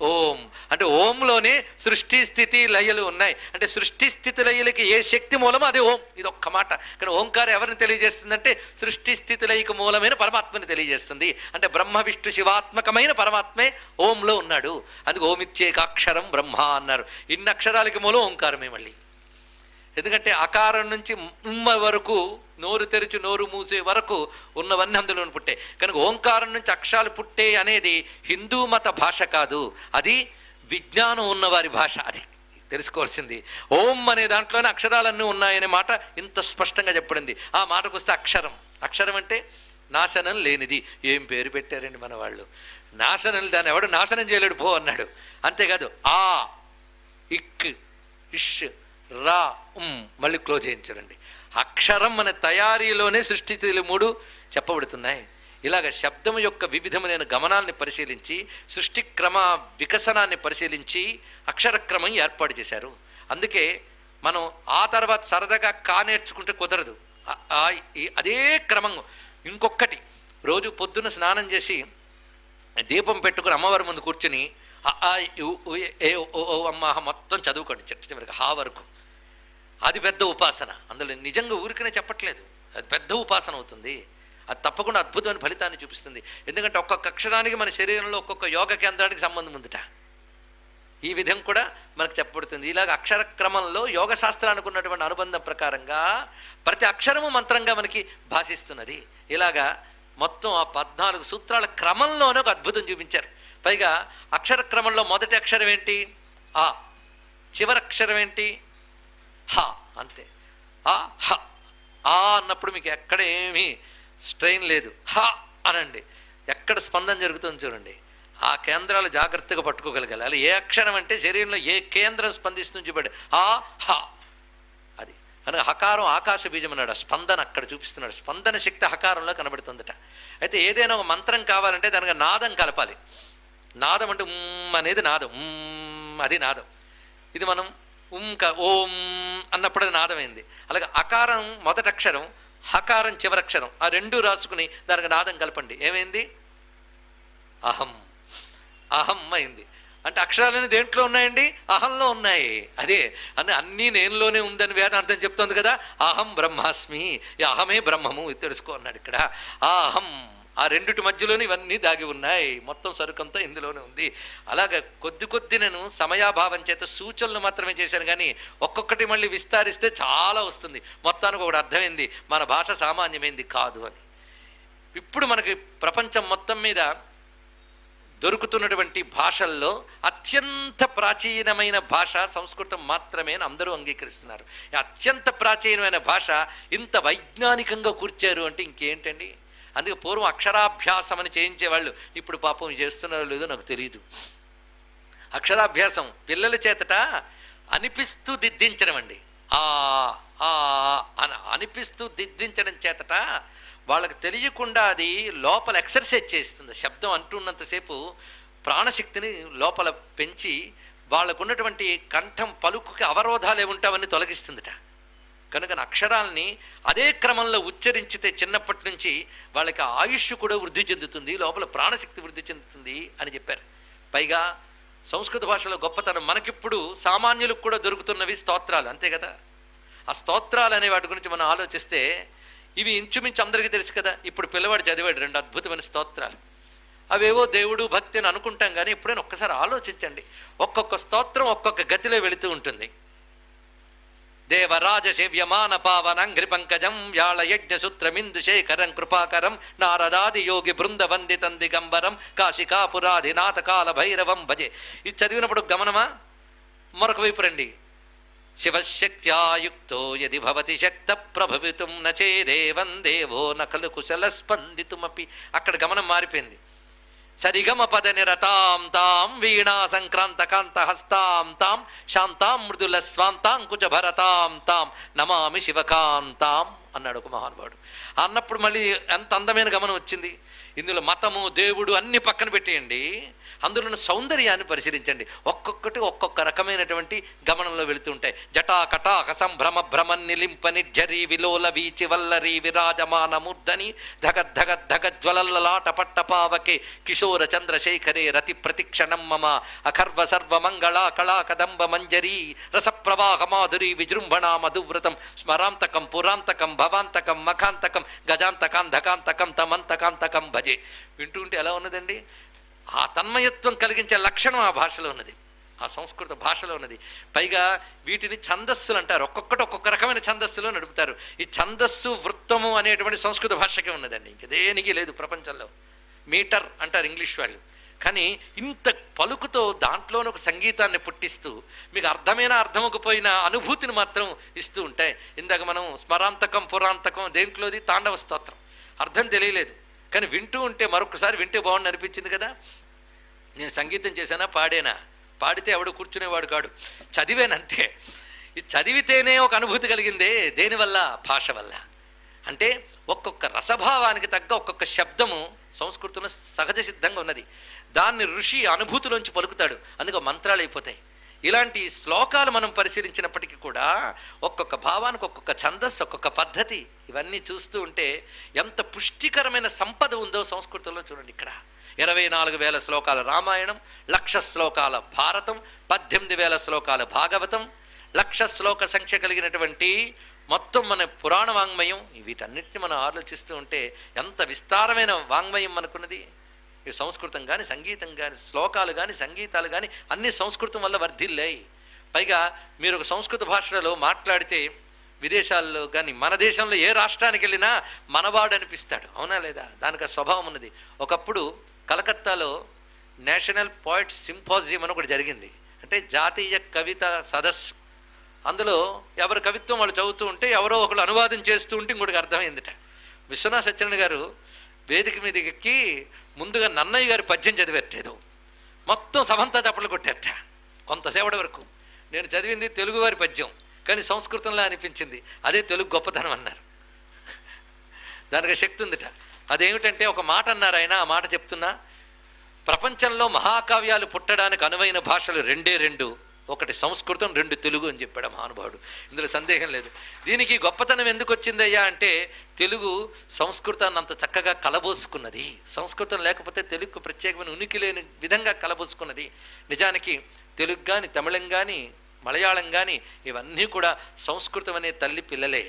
A: ఓం. అంటే ఓంలోనే సృష్టి, స్థితి, లయలు ఉన్నాయి. అంటే సృష్టి, స్థితి, లయలకి ఏ శక్తి మూలమో అదే ఓం. ఇది ఒక్క మాట. కానీ ఓంకారం ఎవరిని తెలియజేస్తుందంటే సృష్టి, స్థితి, లయకి మూలమైన పరమాత్మని తెలియజేస్తుంది. అంటే బ్రహ్మ విష్ణు శివాత్మకమైన పరమాత్మే ఓంలో ఉన్నాడు. అందుకు ఓమిచ్చేకాక్షరం బ్రహ్మ అన్నారు. ఇన్ని అక్షరాలకి మూలం ఓంకారమే. మళ్ళీ ఎందుకంటే అకారం నుంచి ఉమ్మ వరకు, నోరు తెరిచి నోరు మూసే వరకు ఉన్నవన్నీ అందులో పుట్టే. కనుక ఓంకారం నుంచి అక్షరాలు పుట్టే అనేది హిందూ మత భాష కాదు, అది విజ్ఞానం ఉన్నవారి భాష. అది తెలుసుకోవాల్సింది. ఓం అనే దాంట్లోనే అక్షరాలన్నీ ఉన్నాయనే మాట ఇంత స్పష్టంగా చెప్పబడింది. ఆ మాటకు వస్తే అక్షరం అంటే నాశనం లేనిది. ఏం పేరు పెట్టారండి మన వాళ్ళు. నాశనం, దాన్ని ఎవడు నాశనం చేయలేడు పో అన్నాడు. అంతేకాదు ఆ, ఇక్, ఇష్, రా, మళ్ళీ క్లోజ్ చేయించారండి. అక్షరం అనే తయారీలోనే సృష్టితులు మూడు చెప్పబడుతున్నాయి. ఇలాగ శబ్దం యొక్క వివిధమైన గమనాల్ని పరిశీలించి, సృష్టి క్రమ వికసనాన్ని పరిశీలించి అక్షరక్రమం ఏర్పాటు చేశారు. అందుకే మనం ఆ తర్వాత సరదాగా నేర్చుకుంటే కుదరదు. అదే క్రమం. ఇంకొకటి, రోజు పొద్దున్న స్నానం చేసి దీపం పెట్టుకుని అమ్మవారి ముందు కూర్చుని ఏ ఓ అమ్మ మొత్తం చదువుకోండి చిట్ట చివరికి హా వరకు. అది పెద్ద ఉపాసన. అందులో నిజంగా ఊరికనే చెప్పట్లేదు, అది పెద్ద ఉపాసన అవుతుంది. అది తప్పకుండా అద్భుతమైన ఫలితాన్ని చూపిస్తుంది. ఎందుకంటే ఒక్కొక్క అక్షరానికి మన శరీరంలో ఒక్కొక్క యోగ కేంద్రానికి సంబంధం ఉందిట. ఈ విధం కూడా మనకు చెప్పబడుతుంది. ఇలాగ అక్షర క్రమంలో యోగ శాస్త్రానికి ఉన్నటువంటి అనుబంధం ప్రకారంగా ప్రతి అక్షరము మంత్రంగా మనకి భాషిస్తున్నది. ఇలాగా మొత్తం ఆ 14 సూత్రాల క్రమంలోనే ఒక అద్భుతం చూపించారు. పైగా అక్షర క్రమంలో మొదటి అక్షరం ఏంటి? ఆ. చివరి అక్షరం ఏంటి? హ. అంతే. ఆ, హ. ఆ అన్నప్పుడు మీకు ఎక్కడ ఏమీ స్ట్రెయిన్ లేదు. హ అనండి, ఎక్కడ స్పందన జరుగుతుందో చూడండి. ఆ కేంద్రాలు జాగ్రత్తగా పట్టుకోగలగాలి. అలా ఏ అక్షరం అంటే శరీరంలో ఏ కేంద్రం స్పందిస్తుంది చూపండి. ఆ, హ. అది అనగా హకారం ఆకాశ బీజం అన్నాడు. స్పందన అక్కడ చూపిస్తున్నాడు. స్పందన శక్తి హకారంలో కనబడుతుందట. అయితే ఏదైనా ఒక మంత్రం కావాలంటే దానికి నాదం కలపాలి. నాదం అంటే అనేది నాదం. అది నాదం. ఇది మనం ఓం అన్నప్పుడు అది నాదమైంది. అలాగే అకారం మొదటి అక్షరం, హకారం చివరి అక్షరం, ఆ రెండు రాసుకుని దానికి నాదం కలపండి. ఏమైంది? అహం. అహం అయింది. అంటే అక్షరాలన్నీ దేంట్లో ఉన్నాయండి? అహంలో ఉన్నాయి. అదే అన్నీ నేనులోనే ఉందని వేదాంతం చెప్తోంది కదా. అహం బ్రహ్మాస్మి, ఈ అహమే బ్రహ్మము, ఇది తెలుసుకో అన్నాడు ఇక్కడ. ఆ అహం, ఆ రెండిటి మధ్యలోనే ఇవన్నీ దాగి ఉన్నాయి. మొత్తం సరుకంతా ఇందులోనే ఉంది. అలాగే కొద్ది నేను సమయాభావం చేత సూచనలు మాత్రమే చేశాను, కానీ ఒక్కొక్కటి మళ్ళీ విస్తరిస్తే చాలా వస్తుంది. మొత్తానికి ఒకటి అర్థమైంది, మన భాష సామాన్యమైంది కాదు అని. ఇప్పుడు మనకి ప్రపంచం మొత్తం మీద దొరుకుతున్నటువంటి భాషల్లో అత్యంత ప్రాచీనమైన భాష సంస్కృతం మాత్రమే అని అందరూ అంగీకరిస్తున్నారు. అత్యంత ప్రాచీనమైన భాష ఇంత వైజ్ఞానికంగా కూర్చారు అంటే ఇంకేంటండి. అందుకే పూర్వం అక్షరాభ్యాసం అని చేయించేవాళ్ళు, ఇప్పుడు పాపం చేస్తున్నారో లేదో నాకు తెలియదు. అక్షరాభ్యాసం పిల్లల చేతట అనిపిస్తూ దిద్దించడం అండి. అనిపిస్తూ దిద్దించడం చేతట వాళ్ళకి తెలియకుండా అది లోపల ఎక్సర్సైజ్ చేస్తుంది. శబ్దం అంటున్నంతసేపు ప్రాణశక్తిని లోపల పెంచి వాళ్ళకు ఉన్నటువంటి కంఠం పలుకుకి అవరోధాలు ఏముంటావన్నీ తొలగిస్తుందిట. కనుక అక్షరాలని అదే క్రమంలో ఉచ్చరించితే చిన్నప్పటి నుంచి వాళ్ళకి ఆయుష్ కూడా వృద్ధి చెందుతుంది, లోపల ప్రాణశక్తి వృద్ధి చెందుతుంది అని చెప్పారు. పైగా సంస్కృత భాషలో గొప్పతనం మనకిప్పుడు సామాన్యులకు కూడా దొరుకుతున్నవి స్తోత్రాలు, అంతే కదా. ఆ స్తోత్రాలు అనే వాటి గురించి మనం ఆలోచిస్తే ఇవి ఇంచుమించు అందరికీ తెలుసు కదా. ఇప్పుడు పిల్లవాడు చదివాడు 2 అద్భుతమైన స్తోత్రాలు. అవేవో దేవుడు భక్తి అని అనుకుంటాం, కానీ ఎప్పుడైనా ఒక్కసారి ఆలోచించండి. ఒక్కొక్క స్తోత్రం ఒక్కొక్క గతిలో వెళుతూ ఉంటుంది. దేవరాజ సేవ్యమాన పావనంఘ్రి పంకజం వ్యాళ యజ్ఞ సూత్రమిందు శేఖరం కృపాకరం నారదాది యోగి బృంద వందితం దిగంబరం కాశికాపురాధినాథ కాల భైరవం భజే. ఇది చదివినప్పుడు గమనమా? మరొక వైపు రండి. శివశక్త్యాయుక్తో యది భవతి శక్త ప్రభవితుం నచేదేవం దేవో నఖలు కుశల స్పందితుమపి. అక్కడ గమనం మారిపోయింది. సరిగమ పద నిరతాం తాం వీణా సంక్రాంత కాంత హస్తాం తాం శాంతాం మృదుల స్వాంతాంకుచ భరతాం తాం నమామి శివకాంతాం అన్నాడు ఒక మహానుభావుడు. అన్నప్పుడు మళ్ళీ ఎంత అందమైన గమనం వచ్చింది. ఇందులో మతము దేవుడు అన్ని పక్కన పెట్టేయండి, అందులో సౌందర్యాన్ని పరిశీలించండి. ఒక్కొక్కటి ఒక్కొక్క రకమైనటువంటి గమనంలో వెళుతూ ఉంటాయి. జటా కటాక సంభ్రమ భ్రమన్ నిలింప నిర్జరీ విలోల వీచి వల్లరీ విరాజమాన మూర్ధని ధగ జ్వలల్లలాట పట్టపావకే కిశోర చంద్రశేఖరే రతి ప్రతిక్షణం మమ అఖర్వ సర్వ మంగళా కళా కదంబ మంజరీ రసప్రవాహ మాధురీ విజృంభణా మధువ్రతం స్మరాంతకం పురాంతకం భవాంతకం మఖాంతకం గజాంతకాంధకాంతకం తమంతకాంతకం భజే. వింటూ ఉంటే ఎలా ఉన్నదండి? ఆ తన్మయత్వం కలిగించే లక్షణం ఆ భాషలో ఉన్నది, ఆ సంస్కృత భాషలో ఉన్నది. పైగా వీటిని ఛందస్సులు అంటారు. ఒక్కొక్కటి ఒక్కొక్క రకమైన ఛందస్సులో నడుపుతారు. ఈ ఛందస్సు వృత్తము అనేటువంటి సంస్కృత భాషకే ఉన్నదండి, ఇంక దేనికి లేదు ప్రపంచంలో. మీటర్ అంటారు ఇంగ్లీష్ వాళ్ళు. కానీ ఇంత పలుకుతో దాంట్లోనూ ఒక సంగీతాన్ని పుట్టిస్తూ మీకు అర్థమైన అర్థమకపోయిన అనుభూతిని మాత్రం ఇస్తూ ఉంటాయి. ఇందాక మనం స్మరాంతకం పురాంతకం దేంట్లోది తాండవ స్తోత్రం, అర్థం తెలియలేదు, కానీ వింటూ ఉంటే మరొకసారి వింటే బాగుండి అనిపించింది కదా. నేను సంగీతం చేశానా, పాడేనా? పాడితే ఎవడు కూర్చునేవాడు కాడు, చదివేనంతే. ఇది చదివితేనే ఒక అనుభూతి కలిగిందే. దేనివల్ల? భాష వల్ల. అంటే ఒక్కొక్క రసభావానికి తగ్గ ఒక్కొక్క శబ్దము సంస్కృతంలో సహజ సిద్ధంగా ఉన్నది. దాన్ని ఋషి అనుభూతిలోంచి పలుకుతాడు, అందుకే మంత్రాలు అయిపోతాయి. ఇలాంటి శ్లోకాలు మనం పరిశీలించినప్పటికీ కూడా ఒక్కొక్క భావానికి ఒక్కొక్క ఛందస్సు, ఒక్కొక్క పద్ధతి, ఇవన్నీ చూస్తూ ఉంటే ఎంత పుష్టికరమైన సంపద ఉందో సంస్కృతంలో చూడండి. ఇక్కడ 24,000 శ్లోకాల రామాయణం, 1,00,000 శ్లోకాల భారతం, 18,000 శ్లోకాల భాగవతం, 1,00,000 శ్లోక సంఖ్య కలిగినటువంటి మొత్తం మన పురాణ వాంగ్మయం. వీటన్నిటిని మనం ఆలోచిస్తూ ఉంటే ఎంత విస్తారమైన వాంగ్మయం మనకున్నది. ఈ సంస్కృతం కానీ, సంగీతం కానీ, శ్లోకాలు కానీ, సంగీతాలు కానీ అన్నీ సంస్కృతం వల్ల వర్ధిల్లాయి. పైగా మీరు ఒక సంస్కృత భాషలో మాట్లాడితే విదేశాల్లో కానీ మన దేశంలో ఏ రాష్ట్రానికి వెళ్ళినా మనవాడు అనిపిస్తాడు, అవునా లేదా? దానికి ఆ స్వభావం ఉన్నది. ఒకప్పుడు కలకత్తాలో నేషనల్ పోయిట్స్ సింపోజియం అని ఒకటి జరిగింది, అంటే జాతీయ కవిత సదస్సు. అందులో ఎవరి కవిత్వం వాళ్ళు చదువుతూ ఉంటే ఎవరో ఒకరు అనువాదం చేస్తూ ఉంటే ఇంకొకటికి అర్థమైందిట. విశ్వనాథ సత్యనారాయణ గారు వేదిక మీదకి ఎక్కి ముందుగా నన్నయ్య గారి పద్యం చదివేట్టేదు, మొత్తం సభంతా చప్పట్లు కొట్టేట కొంతసేపటి వరకు. నేను చదివింది తెలుగువారి పద్యం, కానీ సంస్కృతంలో అనిపించింది. అదే తెలుగు గొప్పతనం అన్నారు. దానికి శక్తి ఉందిట. అదేమిటంటే ఒక మాట అన్నారు ఆయన, ఆ మాట చెప్తున్నా. ప్రపంచంలో మహాకావ్యాలు పుట్టడానికి అనువైన భాషలు రెండే రెండు, ఒకటి సంస్కృతం, 2 తెలుగు అని చెప్పాడు మహానుభావుడు. ఇందులో సందేహం లేదు. దీనికి గొప్పతనం ఎందుకు వచ్చిందయ్యా అంటే తెలుగు సంస్కృతాన్ని అంత చక్కగా కలబోసుకున్నది. సంస్కృతం లేకపోతే తెలుగుకు ప్రత్యేకమైన ఉనికి లేని విధంగా కలబోసుకున్నది. నిజానికి తెలుగు కానీ, తమిళం కానీ, మలయాళం కానీ ఇవన్నీ కూడా సంస్కృతం అనే తల్లి పిల్లలే.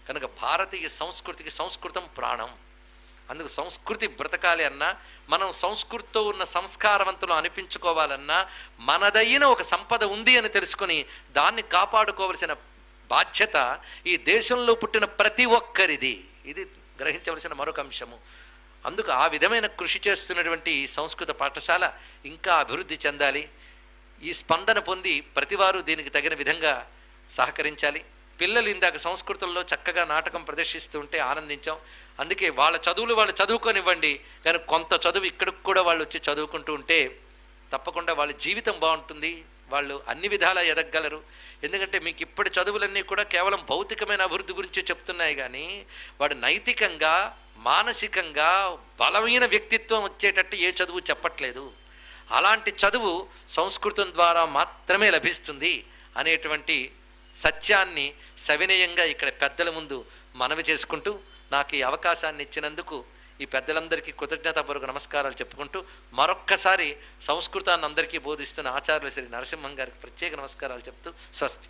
A: కనుక భారతీయ సంస్కృతికి సంస్కృతం ప్రాణం. అందుకు సంస్కృతి బ్రతకాలి అన్నా, మనం సంస్కృతితో ఉన్న సంస్కారవంతులు అనిపించుకోవాలన్నా మనదైన ఒక సంపద ఉంది అని తెలుసుకొని దాన్ని కాపాడుకోవలసిన బాధ్యత ఈ దేశంలో పుట్టిన ప్రతి ఒక్కరిది. ఇది గ్రహించవలసిన మరొక అంశము. అందుకు ఆ విధమైన కృషి చేస్తున్నటువంటి ఈ సంస్కృత పాఠశాల ఇంకా అభివృద్ధి చెందాలి. ఈ స్పందన పొంది ప్రతివారు దీనికి తగిన విధంగా సహకరించాలి. పిల్లలు ఇందాక సంస్కృతంలో చక్కగా నాటకం ప్రదర్శిస్తూ ఉంటే ఆనందించాం. అందుకే వాళ్ళ చదువులు వాళ్ళు చదువుకొనివ్వండి, కానీ కొంత చదువు ఇక్కడికి కూడా వాళ్ళు వచ్చి చదువుకుంటూ ఉంటే తప్పకుండా వాళ్ళ జీవితం బాగుంటుంది, వాళ్ళు అన్ని విధాలా ఎదగగలరు. ఎందుకంటే మీకు ఇప్పటి చదువులన్నీ కూడా కేవలం భౌతికమైన అభివృద్ధి గురించి చెప్తున్నాయి, కానీ వాడు నైతికంగా, మానసికంగా బలమైన వ్యక్తిత్వం వచ్చేటట్టు ఏ చదువు చెప్పట్లేదు. అలాంటి చదువు సంస్కృతం ద్వారా మాత్రమే లభిస్తుంది అనేటువంటి సత్యాన్ని సవినయంగా ఇక్కడ పెద్దల ముందు మనవి చేసుకుంటూ, నాకు ఈ అవకాశాన్ని ఇచ్చినందుకు ఈ పెద్దలందరికీ కృతజ్ఞతాపూర్వక నమస్కారాలు చెప్పుకుంటూ, మరొక్కసారి సంస్కృతాన్ని అందరికీ బోధిస్తున్న ఆచార్యులు శ్రీ నరసింహం గారికి ప్రత్యేక నమస్కారాలు చెప్తూ స్వస్తి.